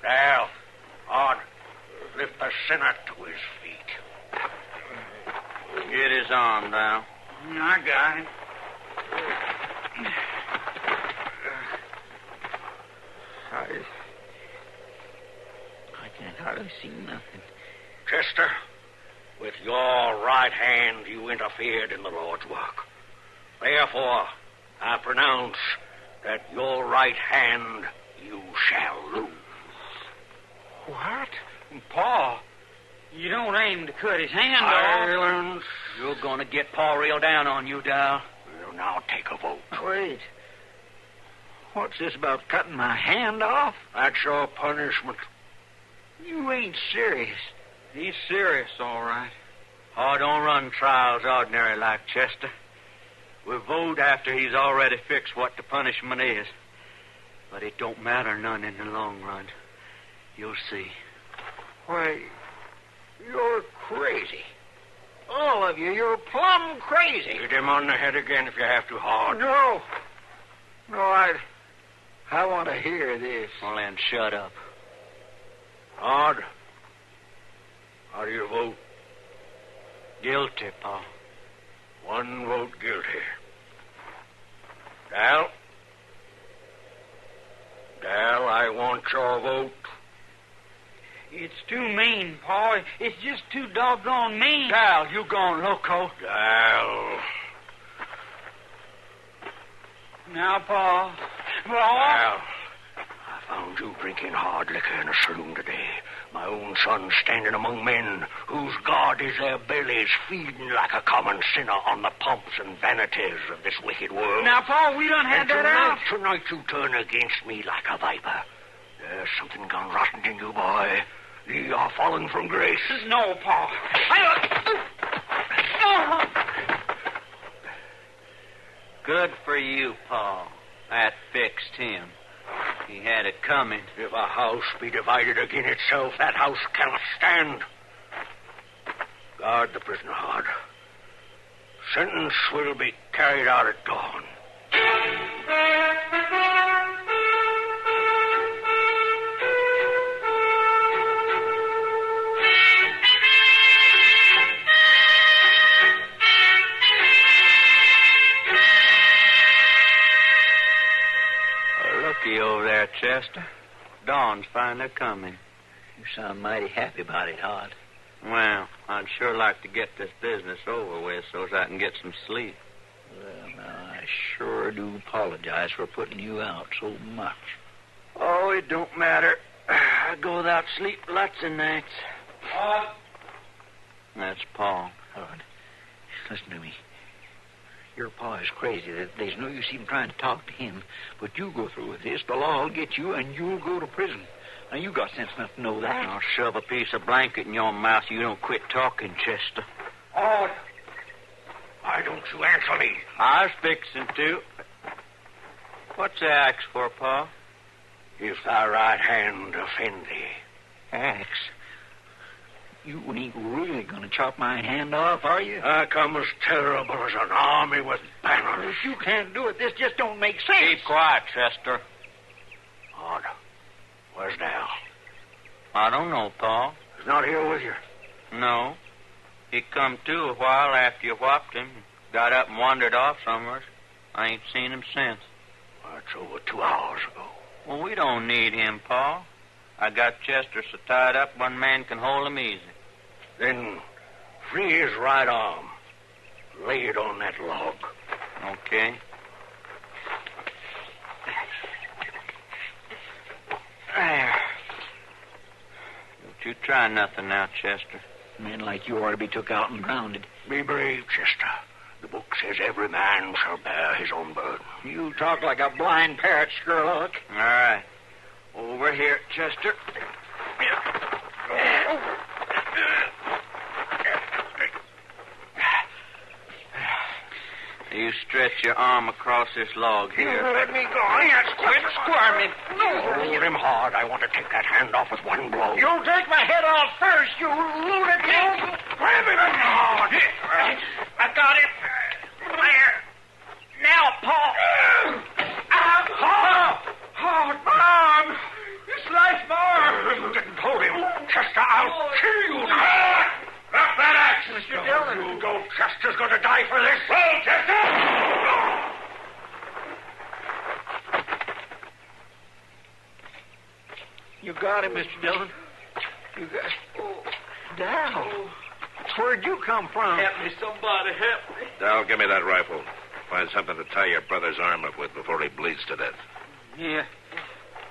Now, on, lift the sinner to his feet. Get his arm down. I got him. I can't hardly see nothing. Chester, with your right hand you interfered in the Lord's work. Therefore, I pronounce that your right hand you shall lose. What? Paul, you don't aim to cut his hand Silence. You're going to get Paul real down on you, Dal. We'll now take a vote. Wait. What's this about cutting my hand off? That's your punishment. You ain't serious. He's serious, all right. Oh, don't run trials ordinary like, Chester. We vote after he's already fixed what the punishment is. But it don't matter none in the long run. You'll see. Why, you're crazy. All of you, you're plumb crazy. Hit him on the head again if you have to, hard. No, I want to hear this. Well, then, shut up. Hard. How do you vote? Guilty, Paul. One vote guilty. Dal? Dal, I want your vote. It's too mean, Paul. It's just too doggone mean. Dal, you gone loco. Dal. Now, Paul. Dal, I found you drinking hard liquor in a saloon today. My own son standing among men whose God is their bellies, feeding like a common sinner on the pomps and vanities of this wicked world. Now, Paul, we done had that out. Tonight you turn against me like a viper. There's something gone rotten in you, boy. Ye are fallen from grace. No, Paul. Good for you, Paul. That fixed him. He had it coming. If a house be divided against itself, that house cannot stand. Guard the prisoner hard. Sentence will be carried out at dawn. Looky over there, Chester. Dawn's finally coming. You sound mighty happy about it, Hod. Well, I'd sure like to get this business over with so as I can get some sleep. Well, now, I sure do apologize for putting you out so much. Oh, it don't matter. I go without sleep lots of nights. That's Paul. Hod, listen to me. Your pa is crazy. There's no use even trying to talk to him. But you go through with this, the law will get you, and you'll go to prison. Now, you got sense enough to know that. I'll shove a piece of blanket in your mouth so you don't quit talking, Chester. Oh, why don't you answer me? I was fixing to. What's the axe for, Pa? If thy right hand offend thee. Axe? You ain't really going to chop my hand off, are you? I come as terrible as an army with banners. If you can't do it, this just don't make sense. Keep quiet, Chester. Odd. Where's Dal? I don't know, Pa. He's not here with you. No. He come to a while after you whopped him. Got up and wandered off somewhere. I ain't seen him since. That's over 2 hours ago. Well, we don't need him, Pa. I got Chester so tied up one man can hold him easy. Then free his right arm. Lay it on that log. Okay. There. Don't you try nothing now, Chester. Men like you ought to be took out and grounded. Be brave, Chester. The book says every man shall bear his own burden. You talk like a blind parrot, Skirlock. All right. Over here, Chester. You stretch your arm across this log here. Let me go. Quit squirming. Hold him hard. I want to take that hand off with one blow. You'll take my head off first, you lunatic. Grab him hard. I got him. There. Now, Paul. Mom! This life, Mom! You didn't hold him. Chester, I'll kill you now. Drop that axe, Mr. Dillon. You go. Chester's going to die for this. Well, Chester! You got him, Mr. Dillon. You got... Oh, Dal. Where'd you come from? Help me, somebody, help me. Dal, give me that rifle. Find something to tie your brother's arm up with before he bleeds to death. Yeah.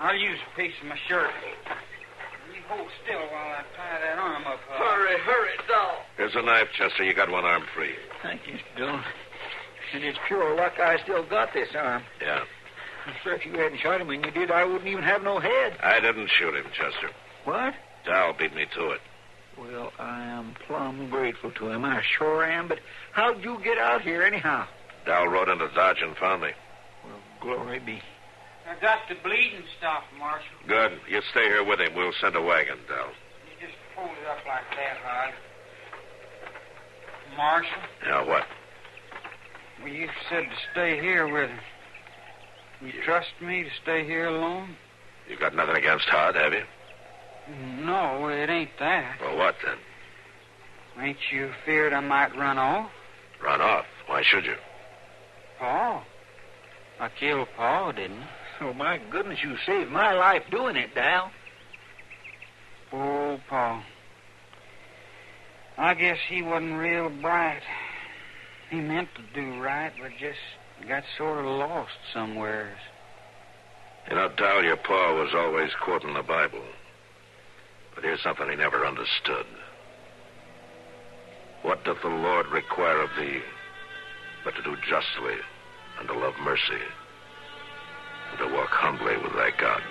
I'll use a piece of my shirt. You hold still while I tie that arm up. Hurry, Dal. Here's a knife, Chester. You got one arm free. Thank you, Mr. Dillon. And it's pure luck I still got this arm. Yeah. Sir, if you hadn't shot him when you did, I wouldn't even have no head. I didn't shoot him, Chester. What? Dal beat me to it. Well, I am plumb grateful to him. I sure am. But how'd you get out here anyhow? Dal rode into Dodge and found me. Well, glory be. I got the bleeding stopped, Marshal. Good. You stay here with him. We'll send a wagon, Dal. You just hold it up like that, Rod. Marshal, Yeah, what? well, you said to stay here with him. You trust me to stay here alone? You got nothing against Todd, have you? No, it ain't that. Well, what then? Ain't you feared I might run off? Run off. Why should you? Paul. I killed Paul, didn't I? Oh, my goodness, you saved my life doing it, Dal. Oh, Paul. I guess he wasn't real bright. He meant to do right, but just got sort of lost somewheres. You know, Dal, your pa was always quoting the Bible. But here's something he never understood. What doth the Lord require of thee but to do justly and to love mercy and to walk humbly with thy God?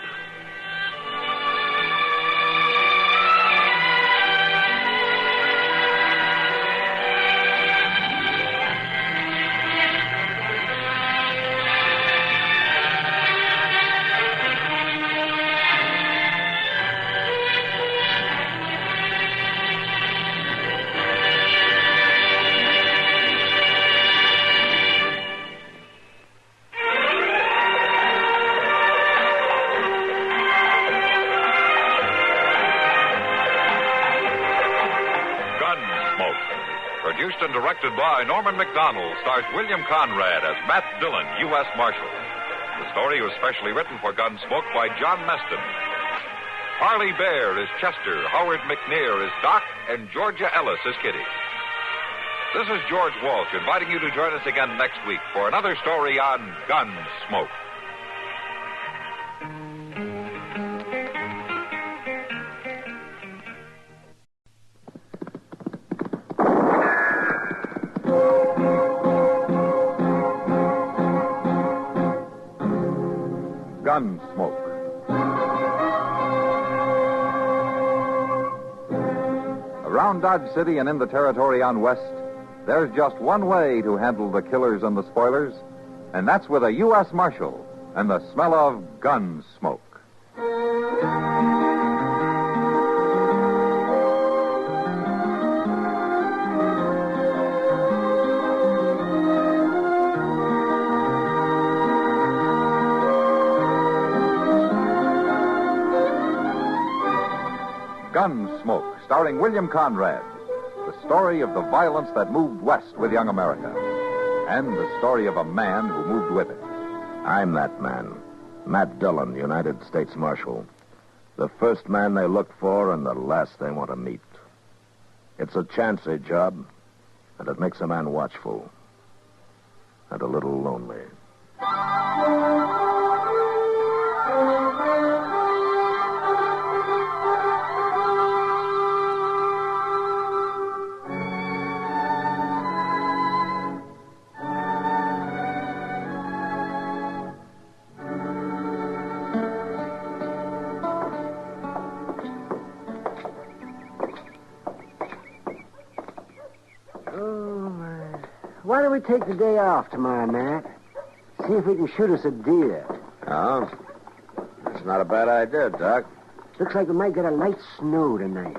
Produced and directed by Norman McDonald, stars William Conrad as Matt Dillon, U.S. Marshal. The story was specially written for Gunsmoke by John Meston. Harley Bear is Chester, Howard McNear is Doc, and Georgia Ellis is Kitty. This is George Walsh inviting you to join us again next week for another story on Gunsmoke. Gunsmoke. Around Dodge City and in the territory on West, there's just one way to handle the killers and the spoilers, and that's with a U.S. Marshal and the smell of gun smoke. Gunsmoke, starring William Conrad. The story of the violence that moved west with young America. And the story of a man who moved with it. I'm that man. Matt Dillon, United States Marshal. The first man they look for and the last they want to meet. It's a chancy job, and it makes a man watchful. And a little lonely. Why don't we take the day off tomorrow, Matt? See if we can shoot us a deer. Oh? That's not a bad idea, Doc. Looks like we might get a light snow tonight.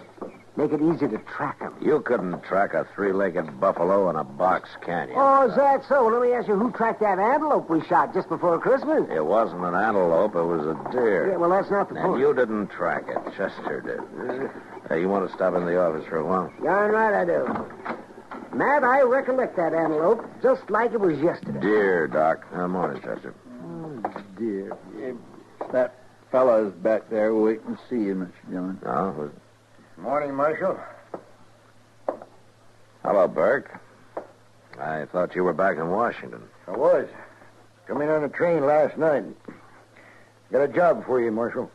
Make it easy to track them. You couldn't track a three-legged buffalo in a box, can you? Oh, is that so? Let me ask you, who tracked that antelope we shot just before Christmas? It wasn't an antelope, it was a deer. Yeah, well, that's not the And point. you didn't track it. Chester did. Hey, you want to stop in the office for a while? Darn right I do. Matt, I recollect that antelope just like it was yesterday. Deer, Doc. Morning, Chester. Oh, dear. Yeah, that fella's back there waiting to see you, Mr. Dillon. Oh, Morning, Marshal. hello, Burke. I thought you were back in Washington. I was. Come in on a train last night. Got a job for you, Marshal.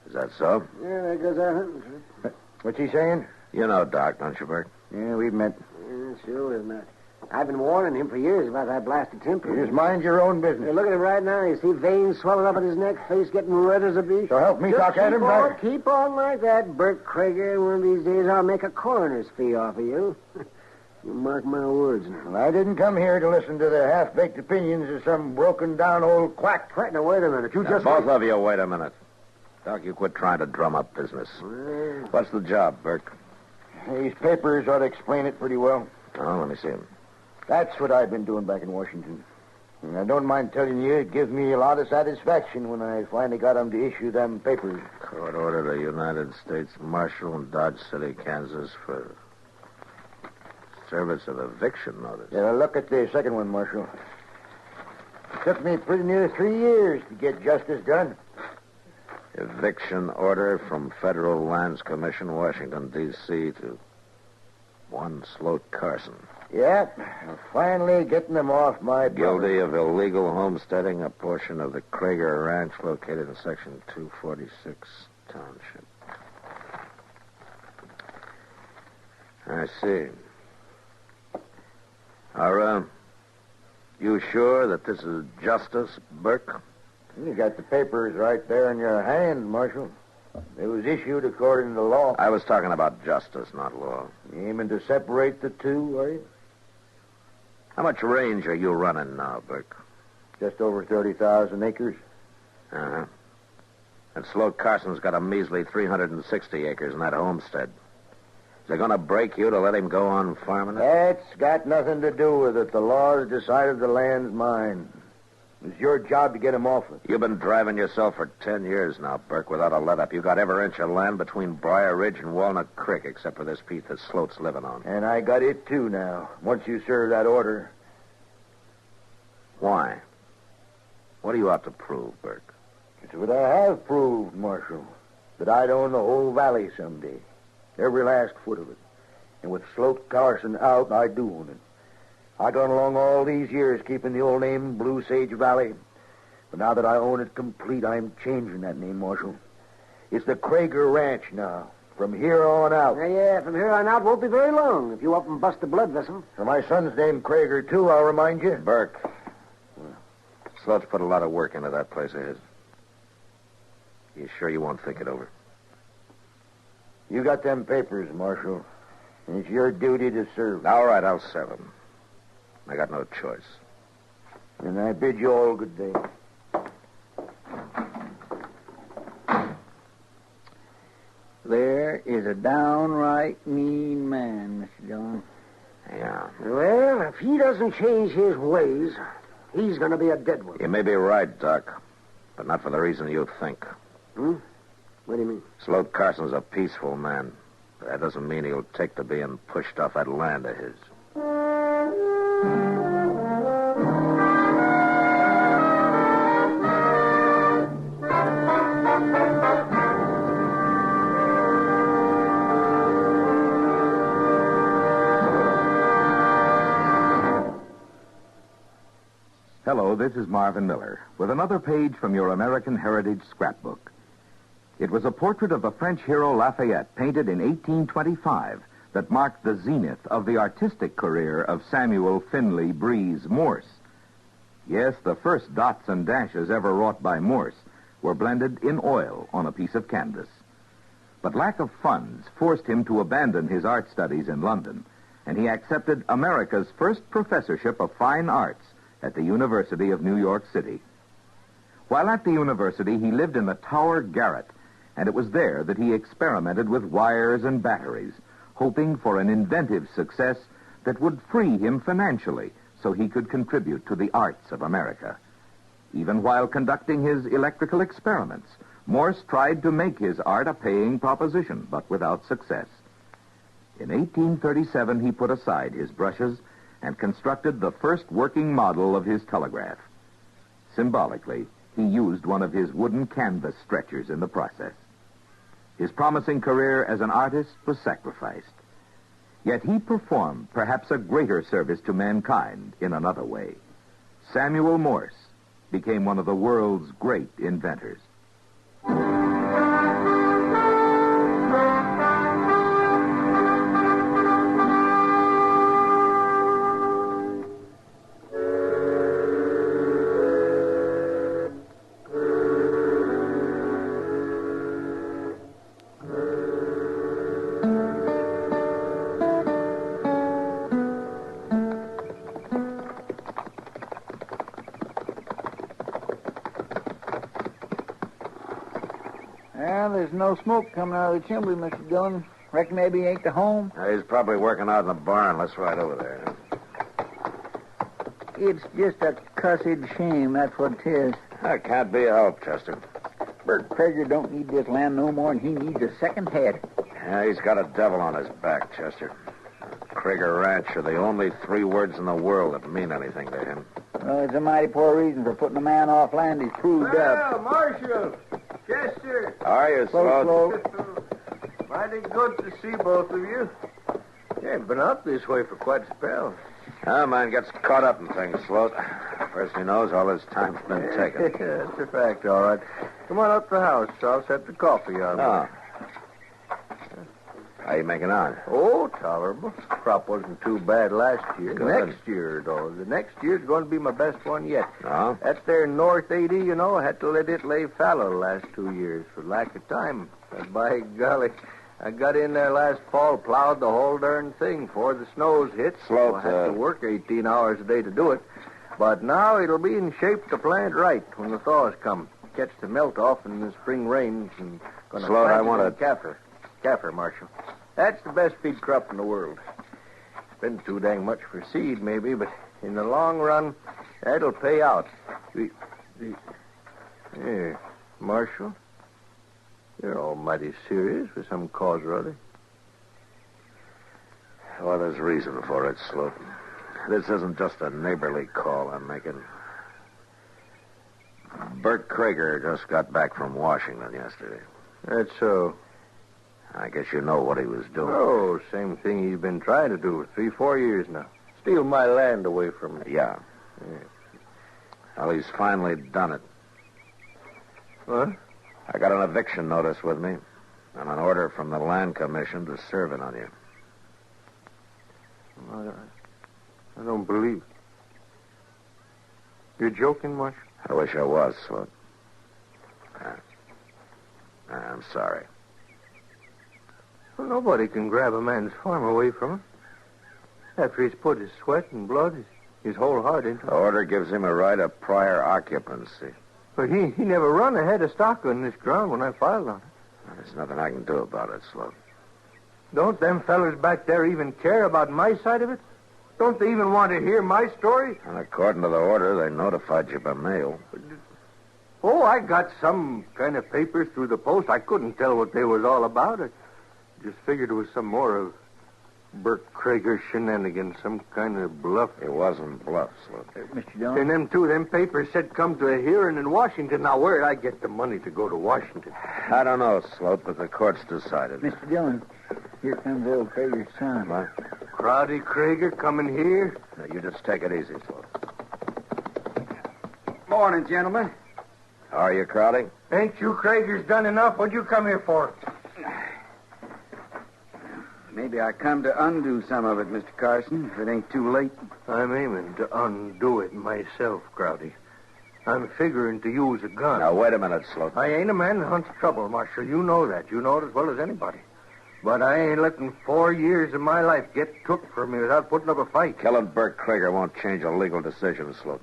Is that so? Yeah, there goes our hunting, sir. What's he saying? You know Doc, don't you, Burke? Yeah, we've met. Yeah, sure is, Matt. I've been warning him for years about that blasted temper. You just mind your own business. Hey, look at him right now. You see veins swelling up in his neck, face getting red as a beet. So help me Just talk at him, Doc. Keep on like that, Bert Krager. One of these days I'll make a coroner's fee off of you. You mark my words now. Well, I didn't come here to listen to the half-baked opinions of some broken-down old quack. Now, wait a minute. You Now, just... both of you, wait a minute. Doc, you quit trying to drum up business. Well, What's the job, Burke? These papers ought to explain it pretty well. Oh, let me see them. That's what I've been doing back in Washington. And I don't mind telling you, it gives me a lot of satisfaction when I finally got them to issue them papers. Court order the United States Marshal in Dodge City, Kansas for service of eviction notice. Yeah, look at the second one, Marshal. It took me pretty near 3 years to get justice done. Eviction order from Federal Lands Commission, Washington, D.C. to one Sloat Carson. Yeah, I'm finally getting them off my Guilty of illegal homesteading a portion of the Krager Ranch located in Section 246 Township. I see. Are, you sure that this is justice, Burke? You got the papers right there in your hand, Marshal. It was issued according to law. I was talking about justice, not law. You aiming to separate the two, are you? How much range are you running now, Burke? Just over 30,000 acres. Uh-huh. And Sloat Carson's got a measly 360 acres in that homestead. Is they going to break you to let him go on farming it? That's got nothing to do with it. The law's decided the land's mine. It's your job to get him off it. You've been driving yourself for 10 years now, Burke, without a let-up. You got every inch of land between Briar Ridge and Walnut Creek, except for this piece that Sloat's living on. And I got it, too, now, once you serve that order. Why? What do you have to prove, Burke? It's what I have proved, Marshal. That I'd own the whole valley someday. Every last foot of it. And with Sloat Carson out, I do own it. I gone along all these years keeping the old name Blue Sage Valley. But now that I own it complete, I'm changing that name, Marshal. It's the Krager Ranch now. From here on out. Yeah, from here on out won't be very long if you up and bust a blood vessel. So my son's named Krager, too, I'll remind you. Burke. Sloat's put a lot of work into that place of his. You sure you won't think it over? You got them papers, Marshal. And it's your duty to serve. All right, I'll serve him. I got no choice. And I bid you all good day. There is a downright mean man, Mr. Dillon. Yeah. Well, if he doesn't change his ways, he's going to be a dead one. You may be right, Doc, but not for the reason you think. Hmm? What do you mean? Sloat Carson's a peaceful man. That doesn't mean he'll take to being pushed off that land of his. Hello, this is Marvin Miller with another page from your American Heritage scrapbook. It was a portrait of the French hero Lafayette, painted in 1825, that marked the zenith of the artistic career of Samuel Finley Breeze Morse. Yes, the first dots and dashes ever wrought by Morse were blended in oil on a piece of canvas. But lack of funds forced him to abandon his art studies in London, and he accepted America's first professorship of fine arts at the University of New York City. While at the university, he lived in the Tower Garret, and it was there that he experimented with wires and batteries, hoping for an inventive success that would free him financially so he could contribute to the arts of America. Even while conducting his electrical experiments, Morse tried to make his art a paying proposition, but without success. In 1837, he put aside his brushes and constructed the first working model of his telegraph. Symbolically, he used one of his wooden canvas stretchers in the process. His promising career as an artist was sacrificed. Yet he performed perhaps a greater service to mankind in another way. Samuel Morse became one of the world's great inventors. Well, there's no smoke coming out of the chimney, Mr. Dillon. Reckon maybe he ain't to home. He's probably working out in the barn. Let's ride over there. It's just a cussed shame, that's what it is. That can't be a help, Chester. Bert Krager don't need this land no more than he needs a second head. Yeah, he's got a devil on his back, Chester. Krager Ranch are the only 3 words in the world that mean anything to him. Well, it's a mighty poor reason for putting a man off land he's proved up. Well, Marshal, Chester. How are you, Sloat? Mighty good to see both of you. Yeah, been up this way for quite a spell. Ah, man gets caught up in things, Sloat. First he knows, all his time's been taken. That's a fact, all right. Come on up to the house. I'll set the coffee on. Oh. How you making out? Oh, tolerable. Crop wasn't too bad last year. Good. Next year, though. The next year's going to be my best one yet. Oh? That there North 80, you know, I had to let it lay fallow the last 2 years for lack of time. But by golly, I got in there last fall, plowed the whole darn thing before the snows hit. Sloat, I had to work 18 hours a day to do it. But now it'll be in shape to plant right when the thaws come. Catch the melt off in the spring rains and gonna Sloat, plant I want it in Kaffir, Marshal. That's the best feed crop in the world. It's been too dang much for seed, maybe, but in the long run, that'll pay out. Here, Marshal, you're almighty serious for some cause or other. Well, there's reason for it, Sloat. This isn't just a neighborly call I'm making. Bert Krager just got back from Washington yesterday. That's so. I guess you know what he was doing. Oh, same thing he's been trying to do for 3-4 years now. Steal my land away from me. Yeah. Well, he's finally done it. What? I got an eviction notice with me and an order from the Land Commission to serve it on you. I don't believe it. You're joking, Marshal? I wish I was, Sloat. I'm sorry. Well, nobody can grab a man's farm away from him. After he's put his sweat and blood, his whole heart into it. The order gives him a right of prior occupancy. But he never run a head of stock on this ground when I filed on it. There's nothing I can do about it, Sloat. Don't them fellers back there even care about my side of it? Don't they even want to hear my story? And according to the order, they notified you by mail. Oh, I got some kind of papers through the post. I couldn't tell what they was all about. Just figured it was some more of Bert Krager's shenanigans, some kind of bluff. It wasn't bluff, Sloat. Mr. Dillon? And them papers said come to a hearing in Washington. Now, where'd I get the money to go to Washington? I don't know, Sloat, but the court's decided. Mr. Dillon, here comes old Krager's son. What? Crowdy Krager coming here? Now, you just take it easy, Sloat. Morning, gentlemen. How are you, Crowdy? Ain't you Kragers done enough? What'd you come here for? Maybe I come to undo some of it, Mr. Carson, if it ain't too late. I'm aiming to undo it myself, Crowdy. I'm figuring to use a gun. Now, wait a minute, Sloat. I ain't a man that hunts trouble, Marshal. You know that. You know it as well as anybody. But I ain't letting 4 years of my life get took from me without putting up a fight. Killing Bert Krager won't change a legal decision, Sloat.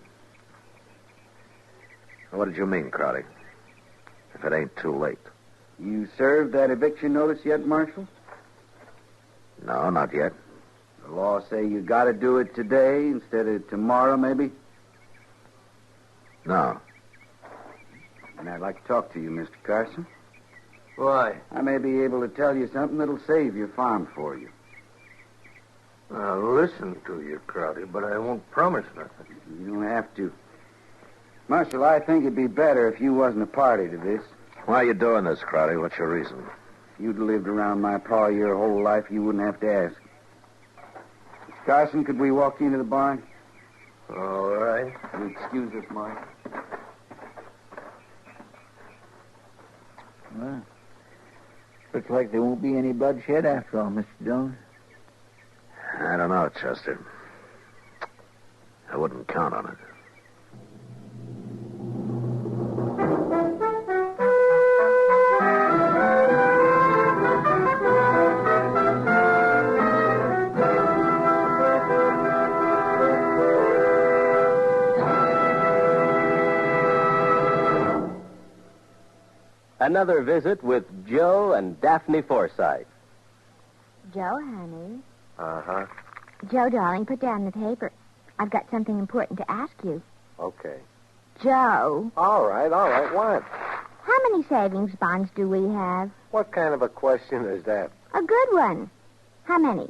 What did you mean, Crowdy? If it ain't too late. You served that eviction notice yet, Marshal? No, not yet. The law say you got to do it today instead of tomorrow, maybe? No. And I'd like to talk to you, Mr. Carson. Why? I may be able to tell you something that'll save your farm for you. I'll listen to you, Crowdy, but I won't promise nothing. You don't have to. Marshal, I think it'd be better if you wasn't a party to this. Why are you doing this, Crowdy? What's your reason? If you'd lived around my pa your whole life, you wouldn't have to ask. Mr. Carson, could we walk into the barn? All right. You excuse us, Mark. Well, looks like there won't be any bloodshed after all, Mr. Dillon. I don't know, Chester. I wouldn't count on it. Another visit with Joe and Daphne Forsythe. Joe, honey. Uh-huh. Joe, darling, put down the paper. I've got something important to ask you. Okay. Joe. All right. What? How many savings bonds do we have? What kind of a question is that? A good one. How many?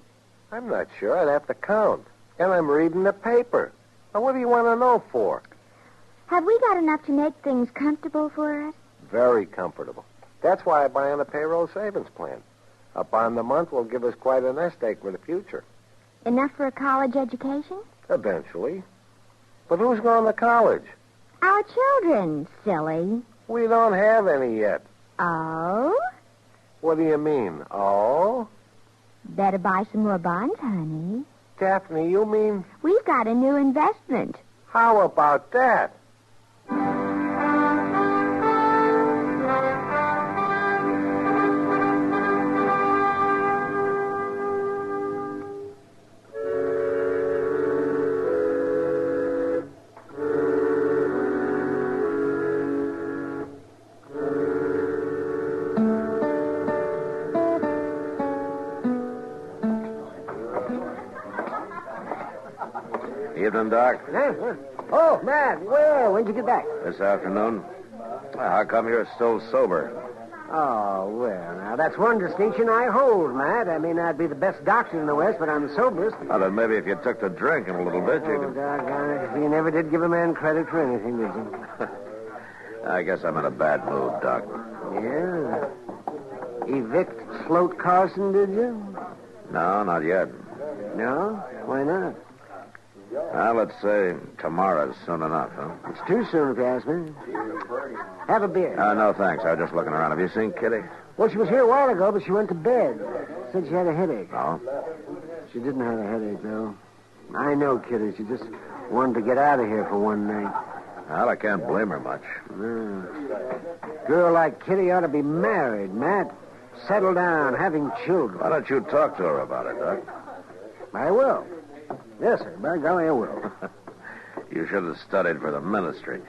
I'm not sure. I'd have to count. And I'm reading the paper. Now, what do you want to know for? Have we got enough to make things comfortable for us? Very comfortable. That's why I buy on a payroll savings plan. Up on the month will give us quite a nest egg for the future. Enough for a college education? Eventually. But who's going to college? Our children, silly. We don't have any yet. Oh? What do you mean, oh? Better buy some more bonds, honey. Daphne, you mean... We've got a new investment. How about that? Evening, Doc. Oh, Matt, well, when'd you get back? This afternoon. How come you're still sober? Oh, well, now, that's one distinction I hold, Matt. I may not be the best doctor in the West, but I'm the soberest. Well, then maybe if you took to drinking a little bit, you Oh, could... doggone it. You never did give a man credit for anything, did you? I guess I'm in a bad mood, Doc. Yeah. Evict Sloat Carson, did you? No, not yet. No? Why not? Well, let's say tomorrow's soon enough, huh? It's too soon, if you ask me. Have a beer. No, thanks. I was just looking around. Have you seen Kitty? Well, she was here a while ago, but she went to bed. Said she had a headache. Oh? She didn't have a headache, though. I know Kitty. She just wanted to get out of here for one night. Well, I can't blame her much. Girl like Kitty ought to be married, Matt. Settle down, having children. Why don't you talk to her about it, Doc? I will. Yes, sir. By golly, I will. You should have studied for the ministry.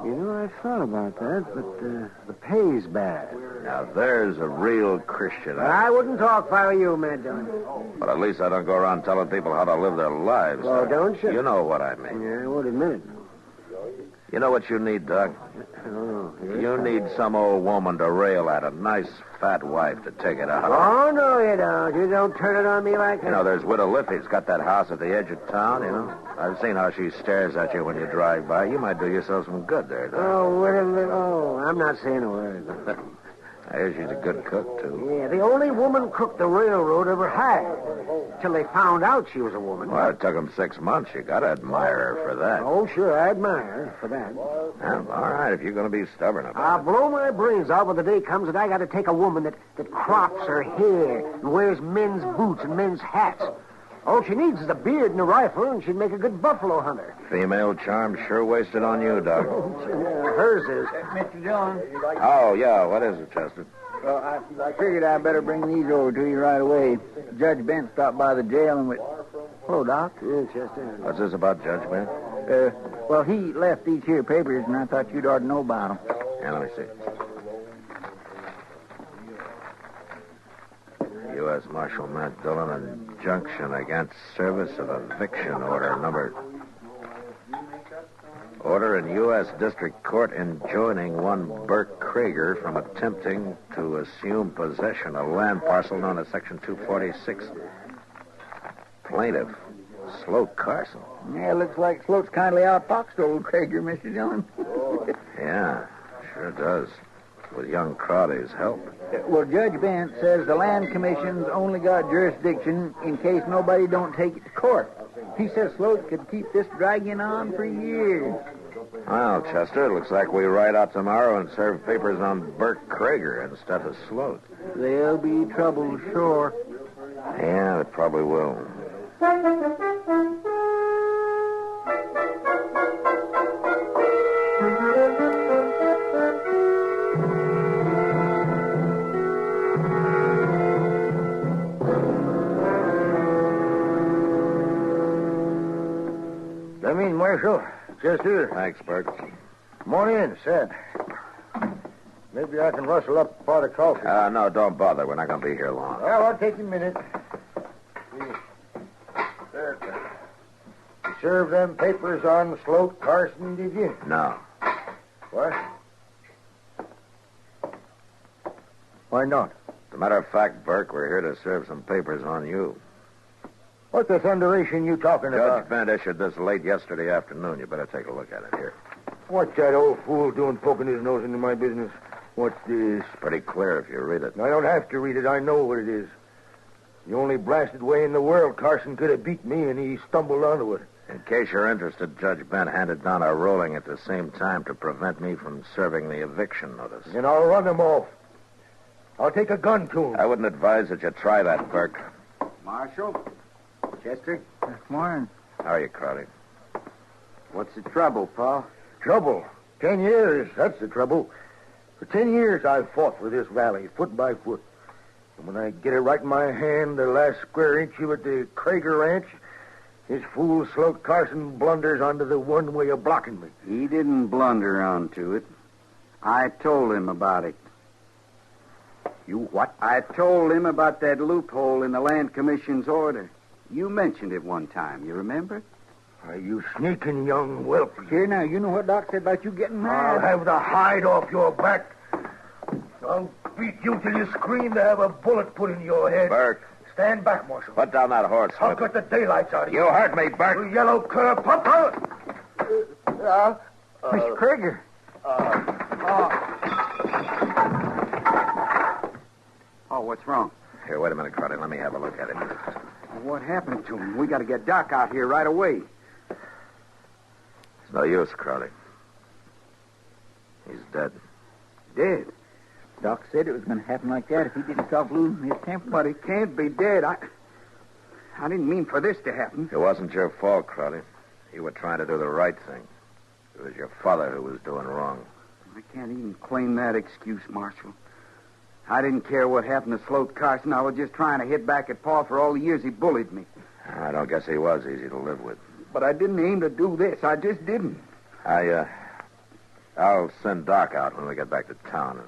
You know, I thought about that, but the pay's bad. Now, there's a real Christian. I wouldn't talk if I were you, Matt Dillon. But at least I don't go around telling people how to live their lives. Well, don't you? You know what I mean. Yeah, I won't admit it. You know what you need, Doc? Oh, yes. You need some old woman to rail at, a nice fat wife to take it out. Oh, no, you don't. You don't turn it on me like that. You know, there's Widow Liffey's got that house at the edge of town, you know. I've seen how she stares at you when you drive by. You might do yourself some good there, Doc. Oh, I'm not saying a word. I hear she's a good cook, too. Yeah, the only woman cook the railroad ever had. Till they found out she was a woman. Well, it took them 6 months. You got to admire her for that. Oh, sure, I admire her for that. Well, all right, if you're going to be stubborn about I'll blow my brains out when the day comes that I got to take a woman that crops her hair and wears men's boots and men's hats. All she needs is a beard and a rifle, and she'd make a good buffalo hunter. it. Female charm sure wasted on you, Doc. Hers is. Mr. Dillon. Oh, yeah, what is it, Chester? Well, I figured I'd better bring these over to you right away. Judge Bent stopped by the jail and we... Hello, Doc. Yeah, Chester. What's this about Judge Ben? Well, he left these here papers, and I thought you'd ought to know about them. Yeah, let me see. U.S. Marshal Matt Dillon, injunction against service of eviction order number... Order in U.S. District Court enjoining one Burke Krieger from attempting to assume possession of land parcel known as Section 246. Plaintiff, Sloat Carson. Yeah, looks like Sloat's kindly outfoxed old Krager, Mr. Dillon. Yeah, sure does. With young Crowley's help. Well, Judge Bent says the land commission's only got jurisdiction in case nobody don't take it to court. He says Sloat could keep this dragging on for years. Well, Chester, it looks like we ride out tomorrow and serve papers on Burke Krieger instead of Sloat. There'll be trouble, sure. Yeah, it probably will. Come in, Marshal. Chester. Thanks, Burke. Come on in, sit. Maybe I can rustle up a pot of coffee. No, don't bother. We're not going to be here long. Well, I'll take a minute. There. You served them papers on Sloat Carson, did you? No. What? Why not? As a matter of fact, Burke, we're here to serve some papers on you. What the thunderation you talking about? Judge Bent issued this late yesterday afternoon. You better take a look at it here. What's that old fool doing poking his nose into my business? What's this? It's pretty clear if you read it. I don't have to read it. I know what it is. The only blasted way in the world Carson could have beat me, and he stumbled onto it. In case you're interested, Judge Bent handed down a ruling at the same time to prevent me from serving the eviction notice. And I'll run him off. I'll take a gun to him. I wouldn't advise that you try that, Burke. Marshal? Chester? Good morning. How are you, Crowley? What's the trouble, Pa? Trouble? 10 years, that's the trouble. For 10 years I've fought for this valley, foot by foot. And when I get it right in my hand, the last square inch of it, the Krieger Ranch, this fool Sloat Carson blunders onto the one way of blocking me. He didn't blunder onto it. I told him about it. You what? I told him about that loophole in the Land Commission's order. You mentioned it one time, you remember? You sneaking young whelp. Here, now, you know what Doc said about you getting mad. I'll have the hide off your back. I'll beat you till you scream to have a bullet put in your head. Burke. Stand back, Marshal. Put down that horse. I'll cut the daylights out of you. You hurt me, Burke. You yellow cur pump out. Mr. Krieger. Oh, what's wrong? Here, wait a minute, Crowley. Let me have a look at him. What happened to him? We got to get Doc out here right away. It's no use, Crowley. He's dead. Dead? Doc said it was going to happen like that if he didn't stop losing his temper. But he can't be dead. I didn't mean for this to happen. It wasn't your fault, Crowley. You were trying to do the right thing. It was your father who was doing wrong. I can't even claim that excuse, Marshal. I didn't care what happened to Sloat Carson. I was just trying to hit back at Paul for all the years he bullied me. I don't guess he was easy to live with. But I didn't aim to do this. I just didn't. I'll send Doc out when we get back to town and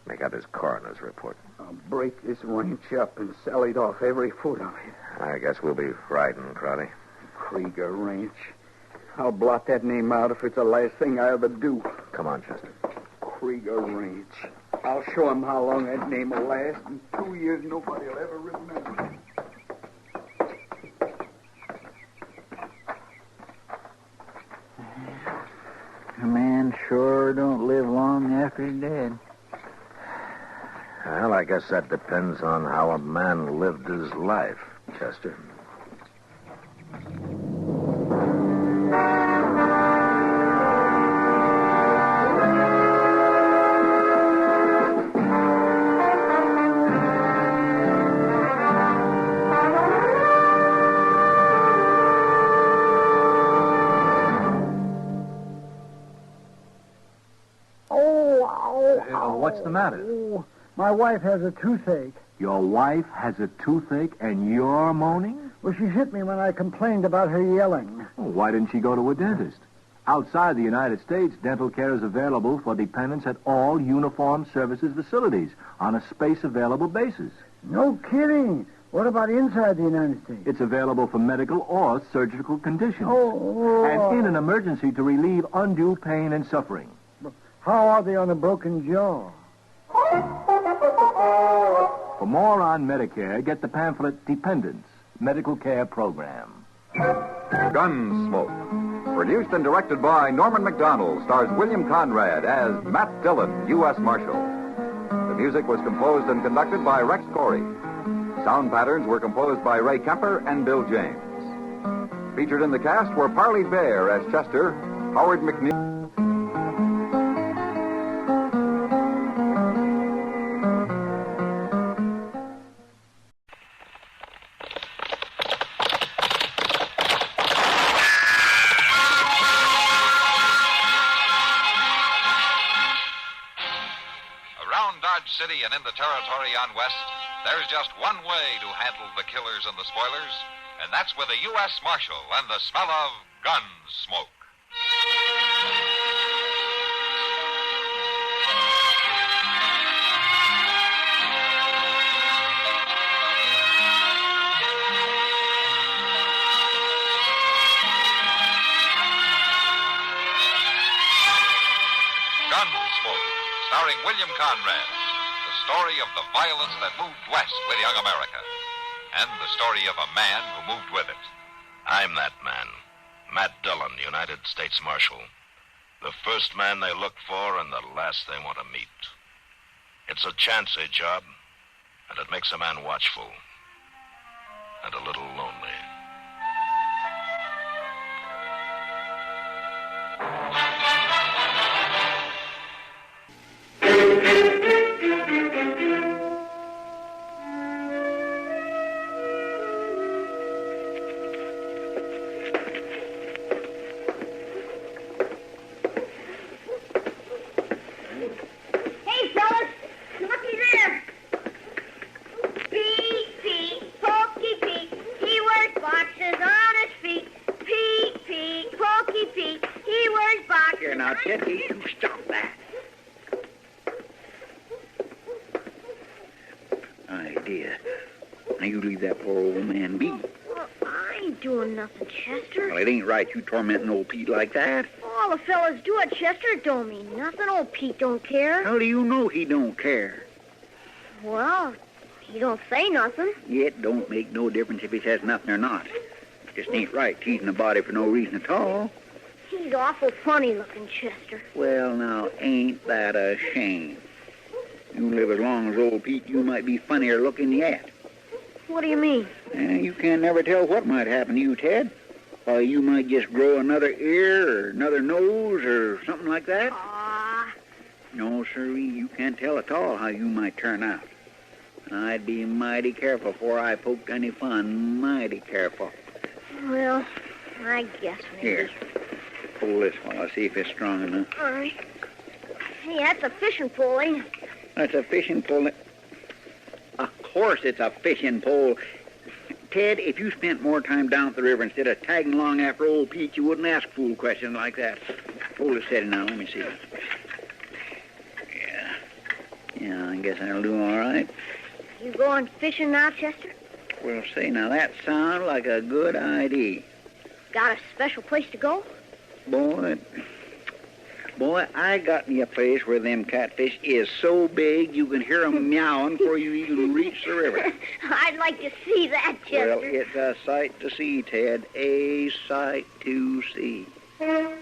make out his coroner's report. I'll break this ranch up and sell it off every foot of it. I guess we'll be riding, Crowley. Krieger Ranch. I'll blot that name out if it's the last thing I ever do. Come on, Chester. Krieger Ranch. I'll show 'em how long that name will last. In 2 years, nobody will ever remember. A man sure don't live long after he's dead. Well, I guess that depends on how a man lived his life, Chester. What's the matter? Oh, my wife has a toothache. Your wife has a toothache and you're moaning? Well, she hit me when I complained about her yelling. Well, why didn't she go to a dentist? Outside the United States, dental care is available for dependents at all uniformed services facilities on a space-available basis. No kidding. What about inside the United States? It's available for medical or surgical conditions. Oh. And in an emergency to relieve undue pain and suffering. How are they on a broken jaw? For more on Medicare, get the pamphlet Dependents, Medical Care Program. Gunsmoke. Produced and directed by Norman McDonald, stars William Conrad as Matt Dillon, U.S. Marshal. The music was composed and conducted by Rex Corey. Sound patterns were composed by Ray Kemper and Bill James. Featured in the cast were Parley Bear as Chester, Howard McNeil. City and in the territory on West, there's just one way to handle the killers and the spoilers, and that's with a U.S. Marshal and the smell of Gunsmoke. Gunsmoke, starring William Conrad. The story of the violence that moved west with young America. And the story of a man who moved with it. I'm that man. Matt Dillon, United States Marshal. The first man they look for and the last they want to meet. It's a chancy job, and it makes a man watchful. And a little lonely. You tormenting old Pete like that? All the fellas do it, Chester. It don't mean nothing. Old Pete don't care. How do you know he don't care? Well, he don't say nothing. It don't make no difference if he says nothing or not. Just ain't right teasing a body for no reason at all. He's awful funny looking, Chester. Well, now, ain't that a shame? You live as long as old Pete, you might be funnier looking yet. What do you mean? You can't never tell what might happen to you, Ted. You might just grow another ear or another nose or something like that. No, sirree, you can't tell at all how you might turn out. I'd be mighty careful before I poked any fun, mighty careful. Well, I guess maybe. Here, pull this one. I'll see if it's strong enough. All right. Hey, that's a fishing pole, ain't it? That's a fishing pole. Of course it's a fishing pole. Ted, if you spent more time down at the river instead of tagging along after old Pete, you wouldn't ask fool questions like that. Hold it steady now. Let me see. Yeah, I guess that'll do all right. You going fishing now, Chester? Well, say, now that sounds like a good idea. Got a special place to go? Boy, I got me a place where them catfish is so big you can hear them meowing before you even reach the river. I'd like to see that, Chester. Well, it's a sight to see, Ted. A sight to see. Yeah,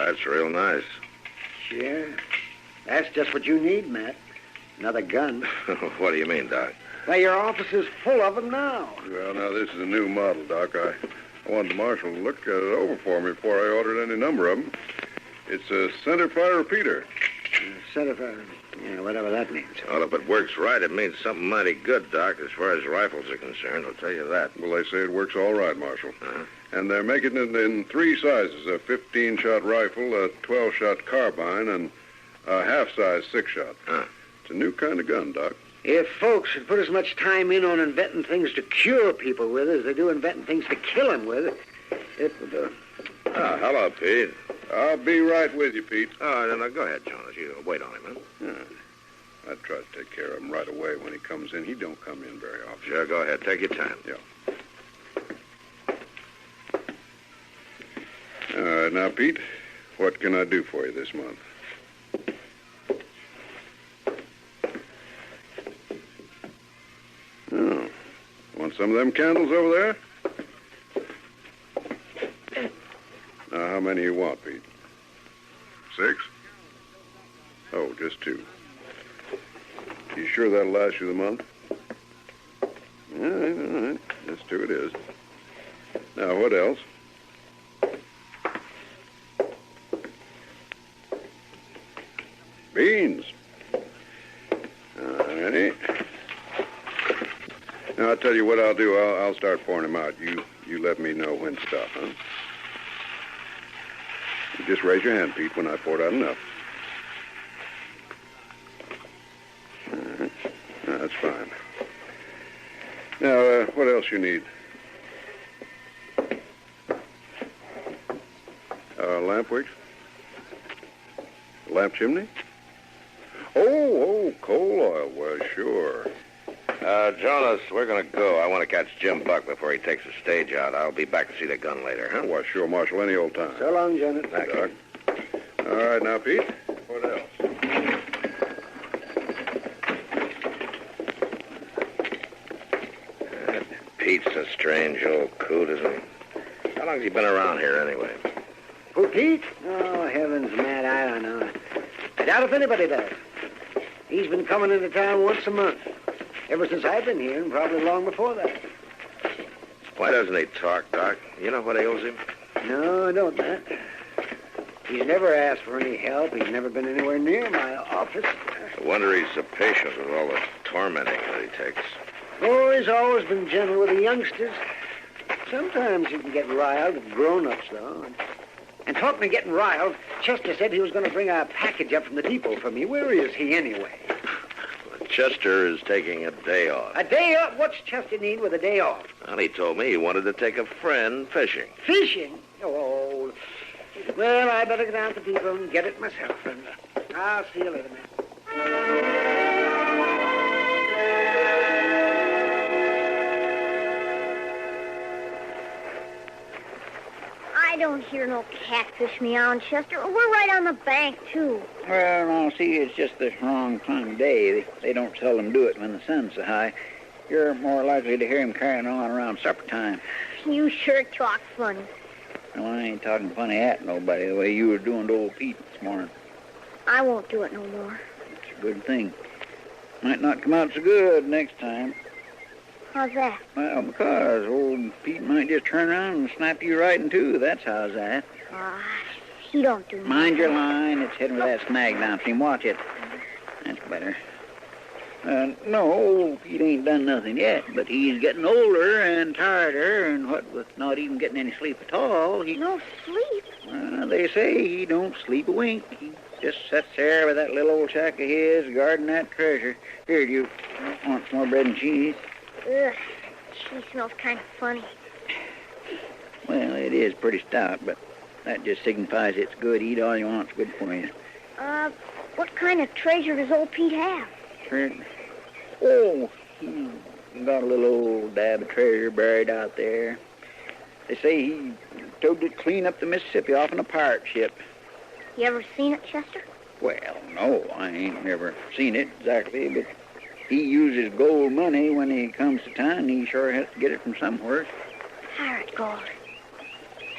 that's real nice. Sure. That's just what you need, Matt. Another gun. What do you mean, Doc? Why, your office is full of them now. Well, now, this is a new model, Doc. I wanted the Marshal to look it over for me before I ordered any number of them. It's a centerfire repeater. Centerfire. Yeah, whatever that means. Well, if it works right, it means something mighty good, Doc, as far as rifles are concerned. I'll tell you that. Well, they say it works all right, Marshal. And they're making it in 3 sizes, a 15-shot rifle, a 12-shot carbine, and a half-size 6-shot. It's a new kind of gun, Doc. If folks would put as much time in on inventing things to cure people with as they do inventing things to kill them with, it would... Hello, Pete. I'll be right with you, Pete. Oh, no, go ahead, Jonas. You wait on him, huh? Yeah. I'd try to take care of him right away when he comes in. He don't come in very often. Sure, go ahead. Take your time. Yeah. All right, now, Pete, what can I do for you this month? Oh, want some of them candles over there? Now, how many you want, Pete? 6? Oh, just 2. You sure that'll last you the month? All right. Just 2 it is. Now, what else? Beans. All righty. Now, I'll tell you what I'll do. I'll start pouring them out. You let me know when to stop, huh? You just raise your hand, Pete, when I poured out enough. That's fine. Now, what else you need? Lamp wicks? Lamp chimney? Oh, coal oil. Well, sure. Jonas, we're going to go. I want to catch Jim Buck before he takes the stage out. I'll be back to see the gun later, huh? Why, sure, Marshal, any old time. So long, Janet. Thank you. All right, now, Pete, what else? Pete's a strange old coot, isn't he? How long has he been around here, anyway? Who, Pete? Oh, heavens, Matt, I don't know. I doubt if anybody does. He's been coming into town once a month. Ever since I've been here, and probably long before that. Why doesn't he talk, Doc? You know what ails him? No, I don't, Matt. He's never asked for any help. He's never been anywhere near my office. I wonder he's so patient with all the tormenting that he takes. Oh, he's always been gentle with the youngsters. Sometimes he can get riled with grown-ups, though. And talking of getting riled, Chester said he was going to bring a package up from the depot for me. Where is he, anyway? Chester is taking a day off. A day off? What's Chester need with a day off? Well, he told me he wanted to take a friend fishing. Fishing? Oh, well, I better go down to the depot and get it myself. And I'll see you later, man. I don't hear no catfish meowing, Chester. We're right on the bank, too. Well, no, see, it's just the wrong time of day. They don't seldom do it when the sun's so high. You're more likely to hear him carrying on around supper time. You sure talk funny. No, I ain't talking funny at nobody the way you were doing to old Pete this morning. I won't do it no more. It's a good thing. Might not come out so good next time. How's that? Well, because old Pete might just turn around and snap you right in two. That's how's that. He don't do Mind your line. It's heading with that snag downstream. Watch it. That's better. No, old Pete ain't done nothing yet, but he's getting older and tireder, and what with not even getting any sleep at all, he... No sleep? They say he don't sleep a wink. He just sits there with that little old shack of his, guarding that treasure. Here, do you want some more bread and cheese? Ugh, she smells kind of funny. Well, it is pretty stout, but That just signifies it's good. Eat all you want. It's good for you. What kind of treasure does old Pete have? Oh, he got a little old dab of treasure buried out there. They say he towed it clean up the Mississippi off on a pirate ship. You ever seen it, Chester? Well, no, I ain't never seen it exactly, but he uses gold money when he comes to town. He sure has to get it from somewhere. Pirate gold.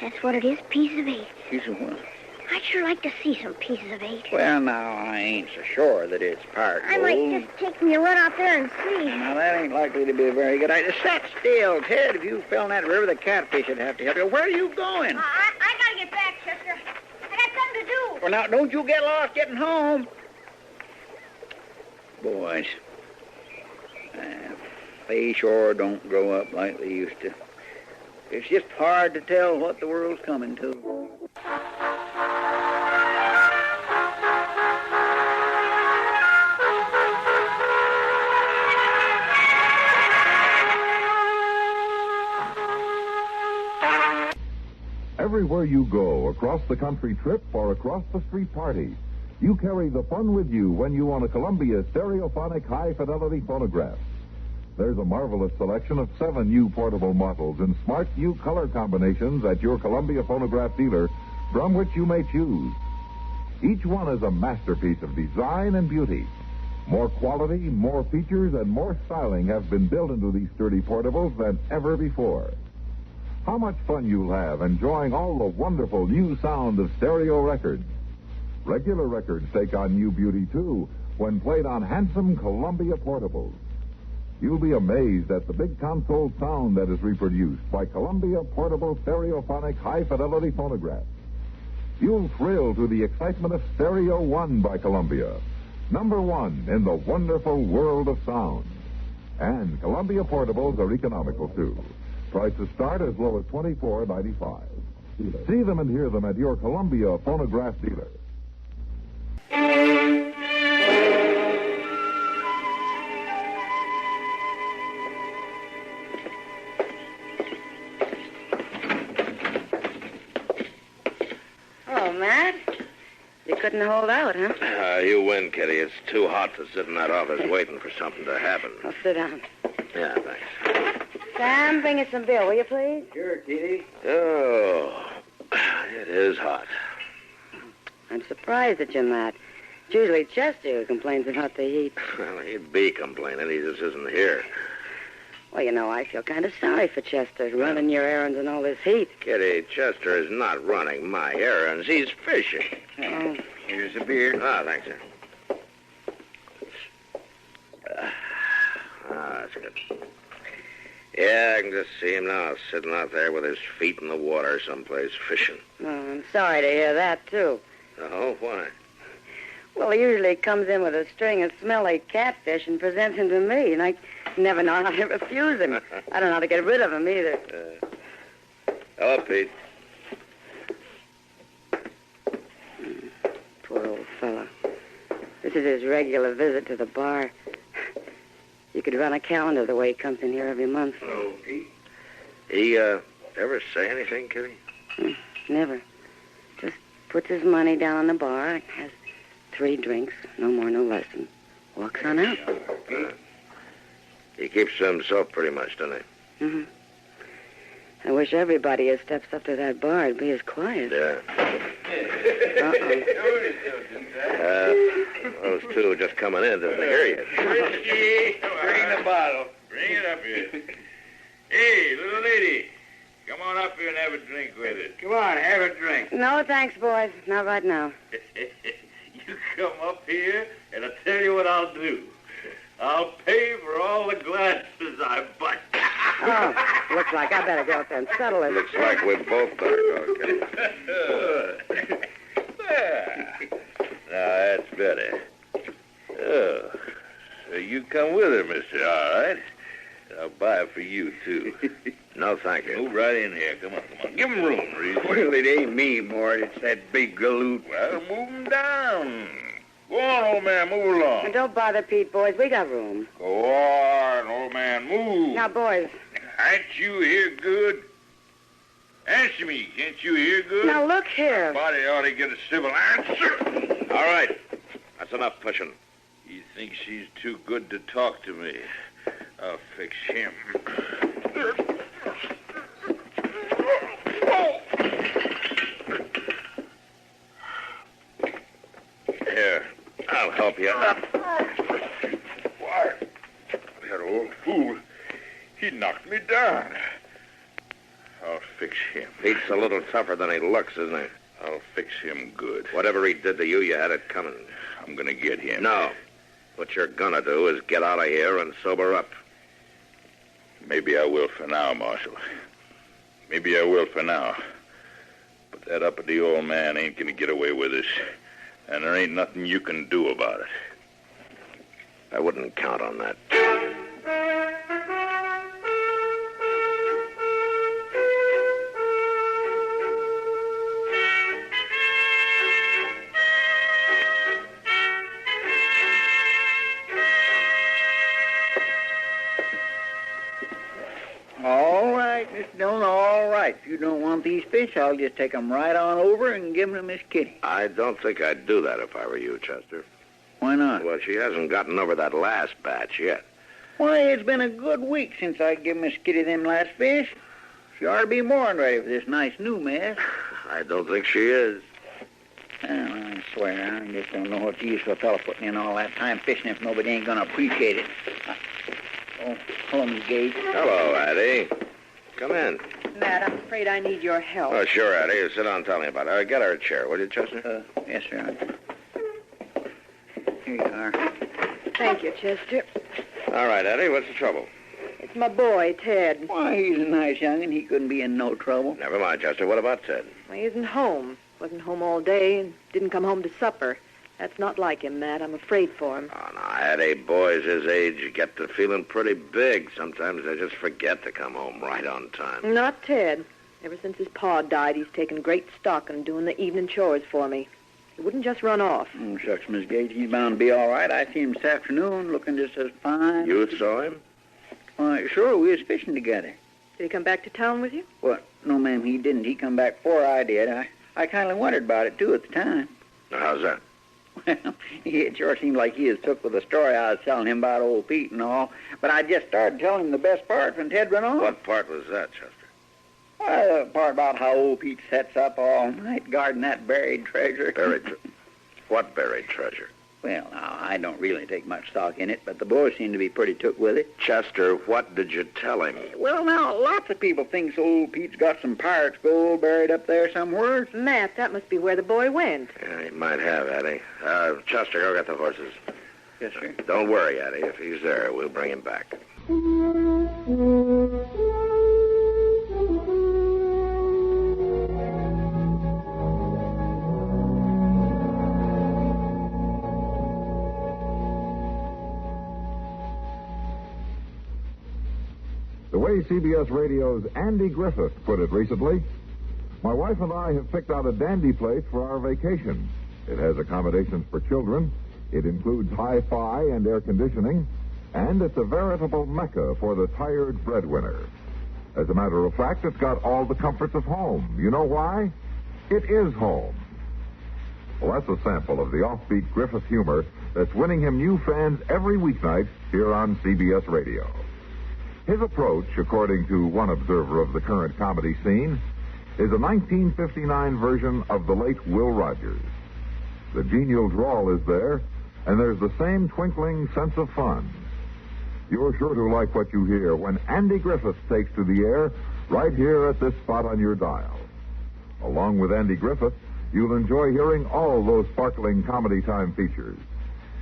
That's what it is, piece of 8. Piece of what? I'd sure like to see some pieces of 8. Well, now, I ain't so sure that it's pirate gold. I might just take me a run out there and see. Now, that ain't likely to be a very good idea. Sit still, Ted. If you fell in that river, the catfish would have to help you. Where are you going? I gotta get back, Chester. I got something to do. Well, now, don't you get lost getting home. Boys, they sure don't grow up like they used to. It's just hard to tell what the world's coming to. Everywhere you go, across the country trip or across the street party, you carry the fun with you when you own a Columbia stereophonic high-fidelity phonograph. There's a marvelous selection of 7 new portable models in smart new color combinations at your Columbia phonograph dealer, from which you may choose. Each one is a masterpiece of design and beauty. More quality, more features, and more styling have been built into these sturdy portables than ever before. How much fun you'll have enjoying all the wonderful new sound of stereo records. Regular records take on new beauty, too, when played on handsome Columbia portables. You'll be amazed at the big console sound that is reproduced by Columbia portable stereophonic high-fidelity phonographs. You'll thrill to the excitement of Stereo One by Columbia, #1 in the wonderful world of sound. And Columbia portables are economical, too. Prices start as low as $24.95. See them and hear them at your Columbia phonograph dealer. Oh, Matt, you couldn't hold out, huh? You win, Kitty. It's too hot to sit in that office waiting for something to happen. Well, sit down. Yeah, thanks. Sam, bring us some beer, will you, please? Sure, Kitty. Oh, it is hot. I'm surprised at you, Matt. It's usually Chester who complains about the heat. Well, he'd be complaining. He just isn't here. Well, you know, I feel kind of sorry for Chester, running your errands in all this heat. Kitty, Chester is not running my errands. He's fishing. Oh. Here's a beer. Ah, thanks, sir. That's good. Yeah, I can just see him now, sitting out there with his feet in the water someplace fishing. Oh, I'm sorry to hear that, too. Oh, why? Well, he usually comes in with a string of smelly catfish and presents him to me, and I never know how to refuse him. I don't know how to get rid of him, either. Hello, Pete. Poor old fella. This is his regular visit to the bar. You could run a calendar the way he comes in here every month. Oh, Pete. He, ever say anything, Kitty? Never. Just puts his money down on the bar, has 3 drinks, no more, no less, and walks on out. He keeps to himself pretty much, doesn't he? Mm-hmm. I wish everybody who steps up to that bar would be as quiet. Yeah. Those two are just coming in to hear you. Whiskey, bring the bottle. Bring it up here. Hey, little lady, come on up here and have a drink with us. Come on, have a drink. No, thanks, boys. Not right now. You come up here, and I'll tell you what I'll do. I'll pay for all the glasses I bought. Oh, looks like I better go up there and settle it. Looks like we both better go, Kitty. Now, that's better. Oh, so you come with her, mister, all right? I'll buy it for you, too. No, thank you. Move right in here. Come on, come on. Give him room, Reese. Well, it ain't me, Mort. It's that big galoot. Well, move him down. Go on, old man. Move along. And don't bother Pete, boys. We got room. Go on, old man. Move. Now, boys. Ain't you here good? Ain't me. Can't you hear good? Now, look here. Body ought to get a civil answer. All right. That's enough pushing. He thinks he's too good to talk to me. I'll fix him. Here, I'll help you up. Why, that old fool, he knocked me down. I'll fix him. Pete's a little tougher than he looks, isn't he? I'll fix him good. Whatever he did to you, you had it coming. I'm going to get him. No. What you're going to do is get out of here and sober up. Maybe I will for now, Marshal. Maybe I will for now. But that uppity old man ain't going to get away with this. And there ain't nothing you can do about it. I wouldn't count on that. All right, Mr. Dillon, all right. If you don't want these fish, I'll just take them right on over and give them to Miss Kitty. I don't think I'd do that if I were you, Chester. Why not? Well, she hasn't gotten over that last batch yet. Why, it's been a good week since I give Miss Kitty them last fish. She ought to be more than ready for this nice new mess. I don't think she is. Well, I swear, I just don't know what use for a fellow putting in all that time fishing if nobody ain't going to appreciate it. Oh, hello, Miss Gage. Hello, Addie. Come in. Matt, I'm afraid I need your help. Oh, sure, Addie. Sit down and tell me about it. Get her a chair, will you, Chester? Yes, sir. Here you are. Thank you, Chester. All right, Addie, what's the trouble? It's my boy, Ted. Why, he's a nice young'un. He couldn't be in no trouble. Never mind, Chester. What about Ted? Well, he isn't home. Wasn't home all day and didn't come home to supper. That's not like him, Matt. I'm afraid for him. Oh, no, Addie, boys his age get to feeling pretty big. Sometimes they just forget to come home right on time. Not Ted. Ever since his pa died, he's taken great stock in doing the evening chores for me. He wouldn't just run off. Oh, shucks, Miss Gage, he's bound to be all right. I seen him this afternoon looking just as fine. You saw him? Why, sure, we was fishing together. Did he come back to town with you? What? No, ma'am, he didn't. He come back before I did. I kind of wondered about it, too, at the time. How's that? Well, it sure seemed like he was took with the story I was telling him about old Pete and all. But I just started telling him the best part when Ted went on. What part was that, Chester? Well, the part about how old Pete sets up all night guarding that buried treasure. What buried treasure? Well, now, I don't really take much stock in it, but the boys seem to be pretty took with it. Chester, what did you tell him? Well, now, lots of people think old Pete's got some pirate's gold buried up there somewhere. Matt, that must be where the boy went. Yeah, he might have, Addie. Chester, go get the horses. Yes, sir. Don't worry, Addie. If he's there, we'll bring him back. The way CBS Radio's Andy Griffith put it recently, my wife and I have picked out a dandy place for our vacation. It has accommodations for children, it includes hi-fi and air conditioning, and it's a veritable mecca for the tired breadwinner. As a matter of fact, it's got all the comforts of home. You know why? It is home. Well, that's a sample of the offbeat Griffith humor that's winning him new fans every weeknight here on CBS Radio. His approach, according to one observer of the current comedy scene, is a 1959 version of the late Will Rogers. The genial drawl is there, and there's the same twinkling sense of fun. You're sure to like what you hear when Andy Griffith takes to the air right here at this spot on your dial. Along with Andy Griffith, you'll enjoy hearing all those sparkling comedy time features.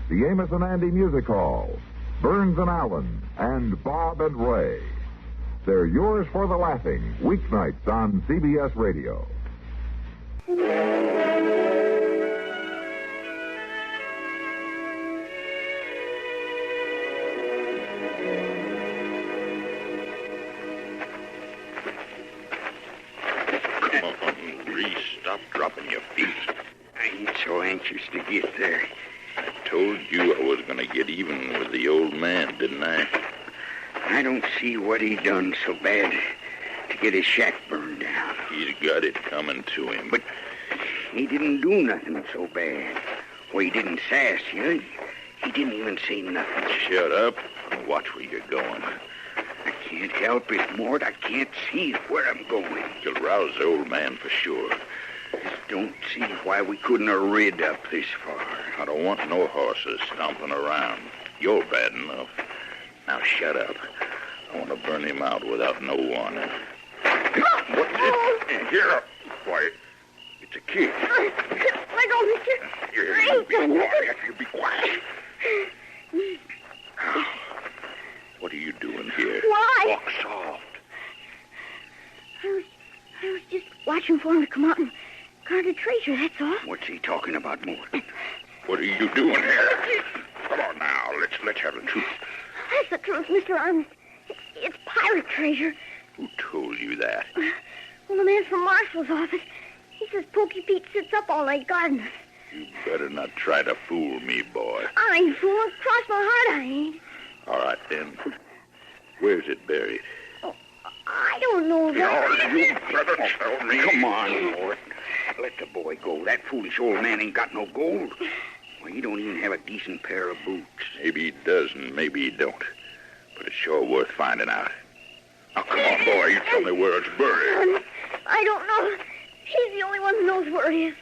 The Amos and Andy Music Hall, Burns and Allen, and Bob and Ray. They're yours for the laughing, weeknights on CBS Radio. Come on, Reese, stop dropping your feet. I ain't so anxious to get there. I told you I was going to get even with the old man, didn't I? I don't see what he done so bad to get his shack burned down. He's got it coming to him. But he didn't do nothing so bad. Well, he didn't sass you. He didn't even say nothing. Shut up and watch where you're going. I can't help it, Mort. I can't see where I'm going. You'll rouse the old man for sure. Don't see why we couldn't have rid up this far. I don't want no horses stomping around. You're bad enough. Now shut up. I want to burn him out without no warning. What's it? Here. Quiet. It's a kid. Let go, mister. You be quiet. What are you doing here? Why? Walk soft. I was just watching for him to come out and guard the treasure, that's all. What's he talking about, Mort? What are you doing here? Come on now. Let's have the truth. That's the truth, Mr. Arms. It's pirate treasure. Who told you that? Well, the man from Marshal's office. He says Pokey Pete sits up all night guarding us. You better not try to fool me, boy. I ain't fooling. Cross my heart, I ain't. All right, then. Where's it buried? Oh, I don't know that. You better tell me. Come on, Mort. Let the boy go. That foolish old man ain't got no gold. Well, he don't even have a decent pair of boots. Maybe he does and maybe he don't. But it's sure worth finding out. Now, come on, boy. You tell me where it's buried. I don't know. He's the only one who knows where it is.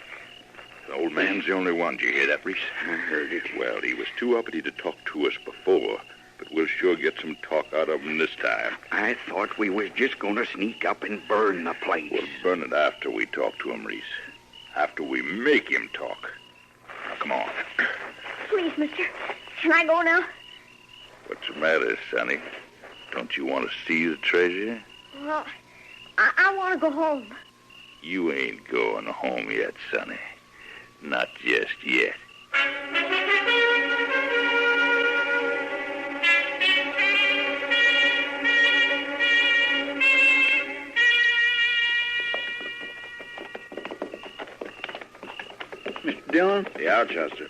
The old man's the only one. Did you hear that, Reese? I heard it. Well, he was too uppity to talk to us before, but we'll sure get some talk out of him this time. I thought we was just going to sneak up and burn the place. We'll burn it after we talk to him, Reese. After we make him talk. Now, come on. Please, mister. Can I go now? What's the matter, Sonny? Don't you want to see the treasure? Well, I want to go home. You ain't going home yet, Sonny. Not just yet. Mr. Dillon? Yeah, Chester.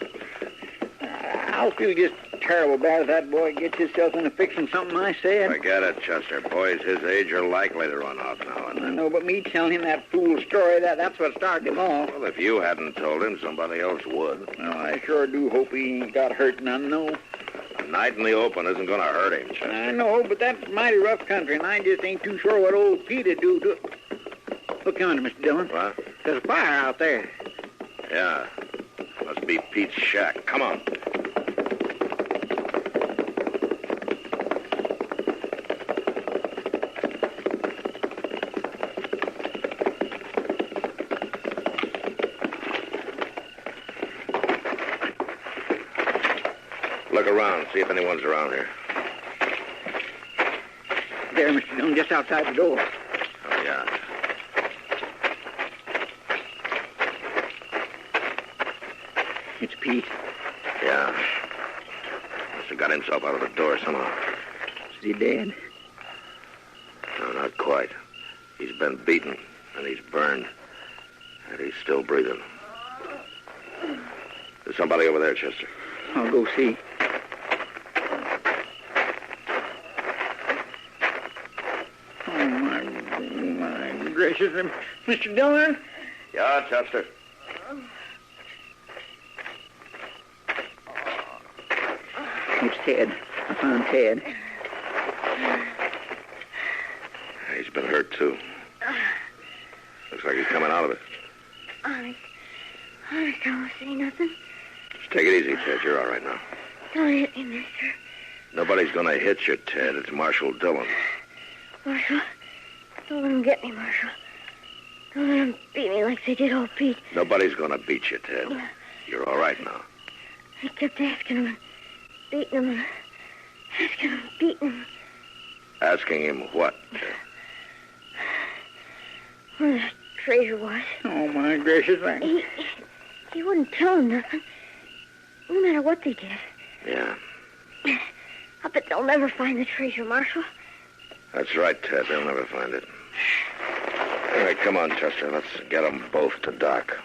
I'll feel just terrible bad if that boy gets himself into fixing something I said. Forget it, Chester. Boys his age are likely to run out now and I then. know, but me telling him that fool story, that's what started him off. Well, if you hadn't told him, somebody else would. Well, I sure do hope he ain't got hurt none, no. A night in the open isn't going to hurt him, Chester. I know, but that's mighty rough country, and I just ain't too sure what old Pete'd do to it. Look yonder, Mr. Dillon. What? There's a fire out there. Yeah. Must be Pete's shack. Come on. Look around, see if anyone's around here. There, Mr. Dillon, just outside the door. Oh, yeah. It's Pete. Yeah. Must have got himself out of the door somehow. Is he dead? No, not quite. He's been beaten, and he's burned. And he's still breathing. There's somebody over there, Chester. I'll go see. Oh, my gracious. Mr. Dillon? Yeah, Chester. It's Ted. I found Ted. He's been hurt, too. Looks like he's coming out of it. Honest, I don't see nothing. Just take it easy, Ted. You're all right now. Don't hit me, mister. Nobody's going to hit you, Ted. It's Marshal Dillon. Marshal, don't let him get me, Marshal. Don't let him beat me like they did old Pete. Nobody's going to beat you, Ted. You're all right now. I kept asking him and beating him and asking him and beating him. Asking him what, Ted? Where that treasure was. Oh, my gracious. He wouldn't tell him nothing. No matter what they did. Yeah. I bet they'll never find the treasure, Marshal. That's right, Ted. They'll never find it. All right, come on, Chester. Let's get them both to dock.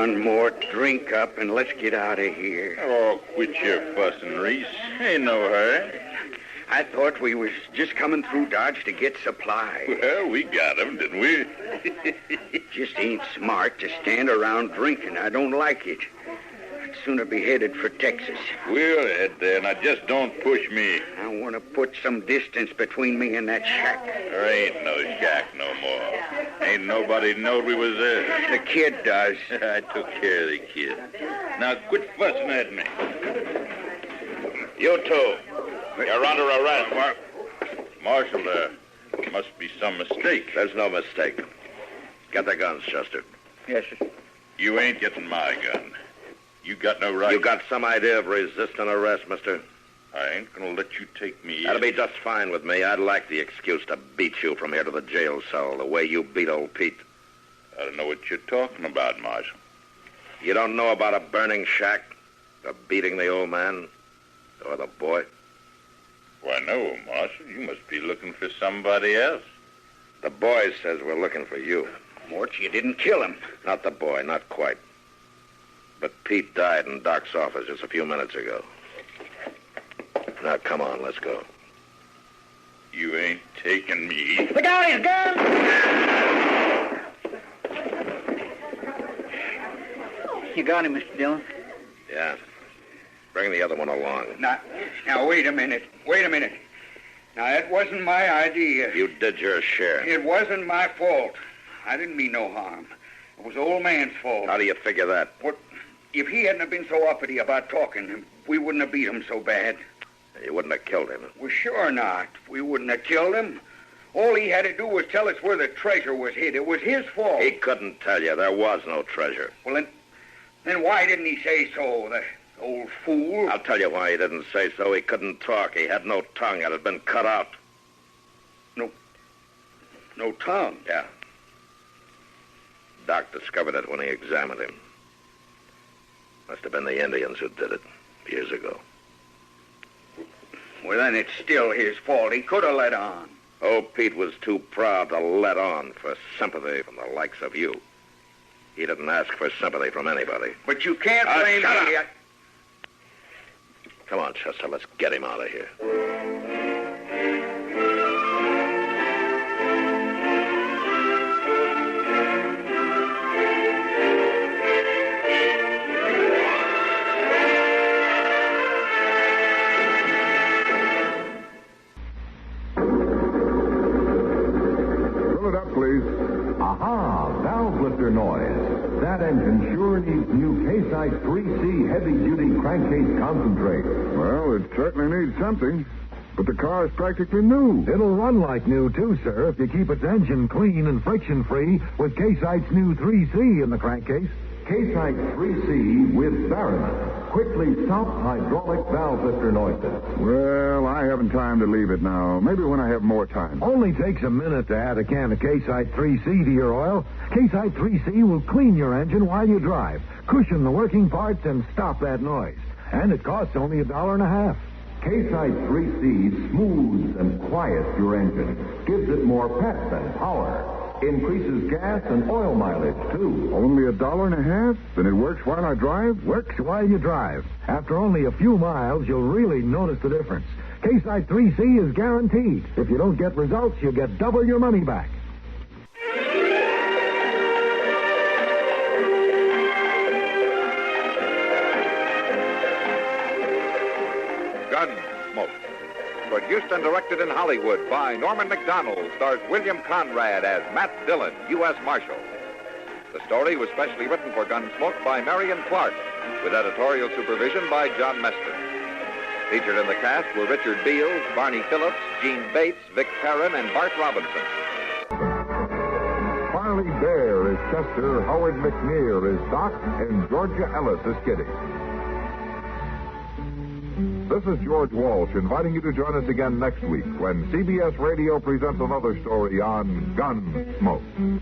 one more drink up and let's get out of here. Oh, quit your fussing, Reese. Ain't no hurry. I thought we was just coming through Dodge to get supplies. Well, we got 'em, didn't we? Just ain't smart to stand around drinking. I don't like it. I'd sooner be headed for Texas. We'll head there. Now, just don't push me. I want to put some distance between me and that shack. There ain't no shack no more. Ain't nobody knowed we was there. The kid does. I took care of the kid. Now, quit fussing at me. You two. You're under arrest. Marshal, there must be some mistake. There's no mistake. Get the guns, Chester. Yes, sir. You ain't getting my gun. You got no right. You got some idea of resisting arrest, mister? I ain't gonna let you take me. That'll be just fine with me. I'd like the excuse to beat you from here to the jail cell, the way you beat old Pete. I don't know what you're talking about, Marshal. You don't know about a burning shack, or beating the old man, or the boy? Why, no, Marshal. You must be looking for somebody else. The boy says we're looking for you. Mort, you didn't kill him. Not the boy, not quite. But Pete died in Doc's office just a few minutes ago. Now, come on, let's go. You ain't taking me. Look out, his gun! You got him, Mr. Dillon? Yeah. Bring the other one along. Now, wait a minute. Now, that wasn't my idea. You did your share. It wasn't my fault. I didn't mean no harm. It was the old man's fault. How do you figure that? What? If he hadn't have been so uppity about talking, we wouldn't have beat him so bad. You wouldn't have killed him. Well, sure not. We wouldn't have killed him. All he had to do was tell us where the treasure was hid. It was his fault. He couldn't tell you. There was no treasure. Well, then why didn't he say so, the old fool? I'll tell you why he didn't say so. He couldn't talk. He had no tongue. It had been cut out. No tongue? Yeah. Doc discovered it when he examined him. Must have been the Indians who did it years ago. Well, then it's still his fault. He could have let on. Oh, Pete was too proud to let on for sympathy from the likes of you. He didn't ask for sympathy from anybody. But you can't blame shut me. Up. Come on, Chester, let's get him out of here. Aha, valve lifter noise. That engine sure needs new Case-ICE 3C heavy-duty crankcase concentrate. Well, it certainly needs something. But the car is practically new. It'll run like new, too, sir, if you keep its engine clean and friction-free with Case-ICE's new 3C in the crankcase. Case-ICE 3C with Barron. Quickly stop hydraulic valve lifter noises. Well, I haven't time to leave it now. Maybe when I have more time. Only takes a minute to add a can of Case-ICE 3C to your oil. Case-ICE 3C will clean your engine while you drive, cushion the working parts, and stop that noise. And it costs only $1.50. Case-ICE 3C smooths and quiets your engine, gives it more pep and power, increases gas and oil mileage, too. Only $1.50? Then it works while I drive? Works while you drive. After only a few miles, you'll really notice the difference. Case-ICE 3C is guaranteed. If you don't get results, you get double your money back. Gunsmoke. Produced and directed in Hollywood by Norman McDonald, stars William Conrad as Matt Dillon, U.S. Marshal. The story was specially written for Gunsmoke by Marion Clark, with editorial supervision by John Meston. Featured in the cast were Richard Beals, Barney Phillips, Gene Bates, Vic Perrin, and Bart Robinson. Farley Bear is Chester, Howard McNear is Doc, and Georgia Ellis is Kitty. This is George Walsh inviting you to join us again next week when CBS Radio presents another story on Gunsmoke.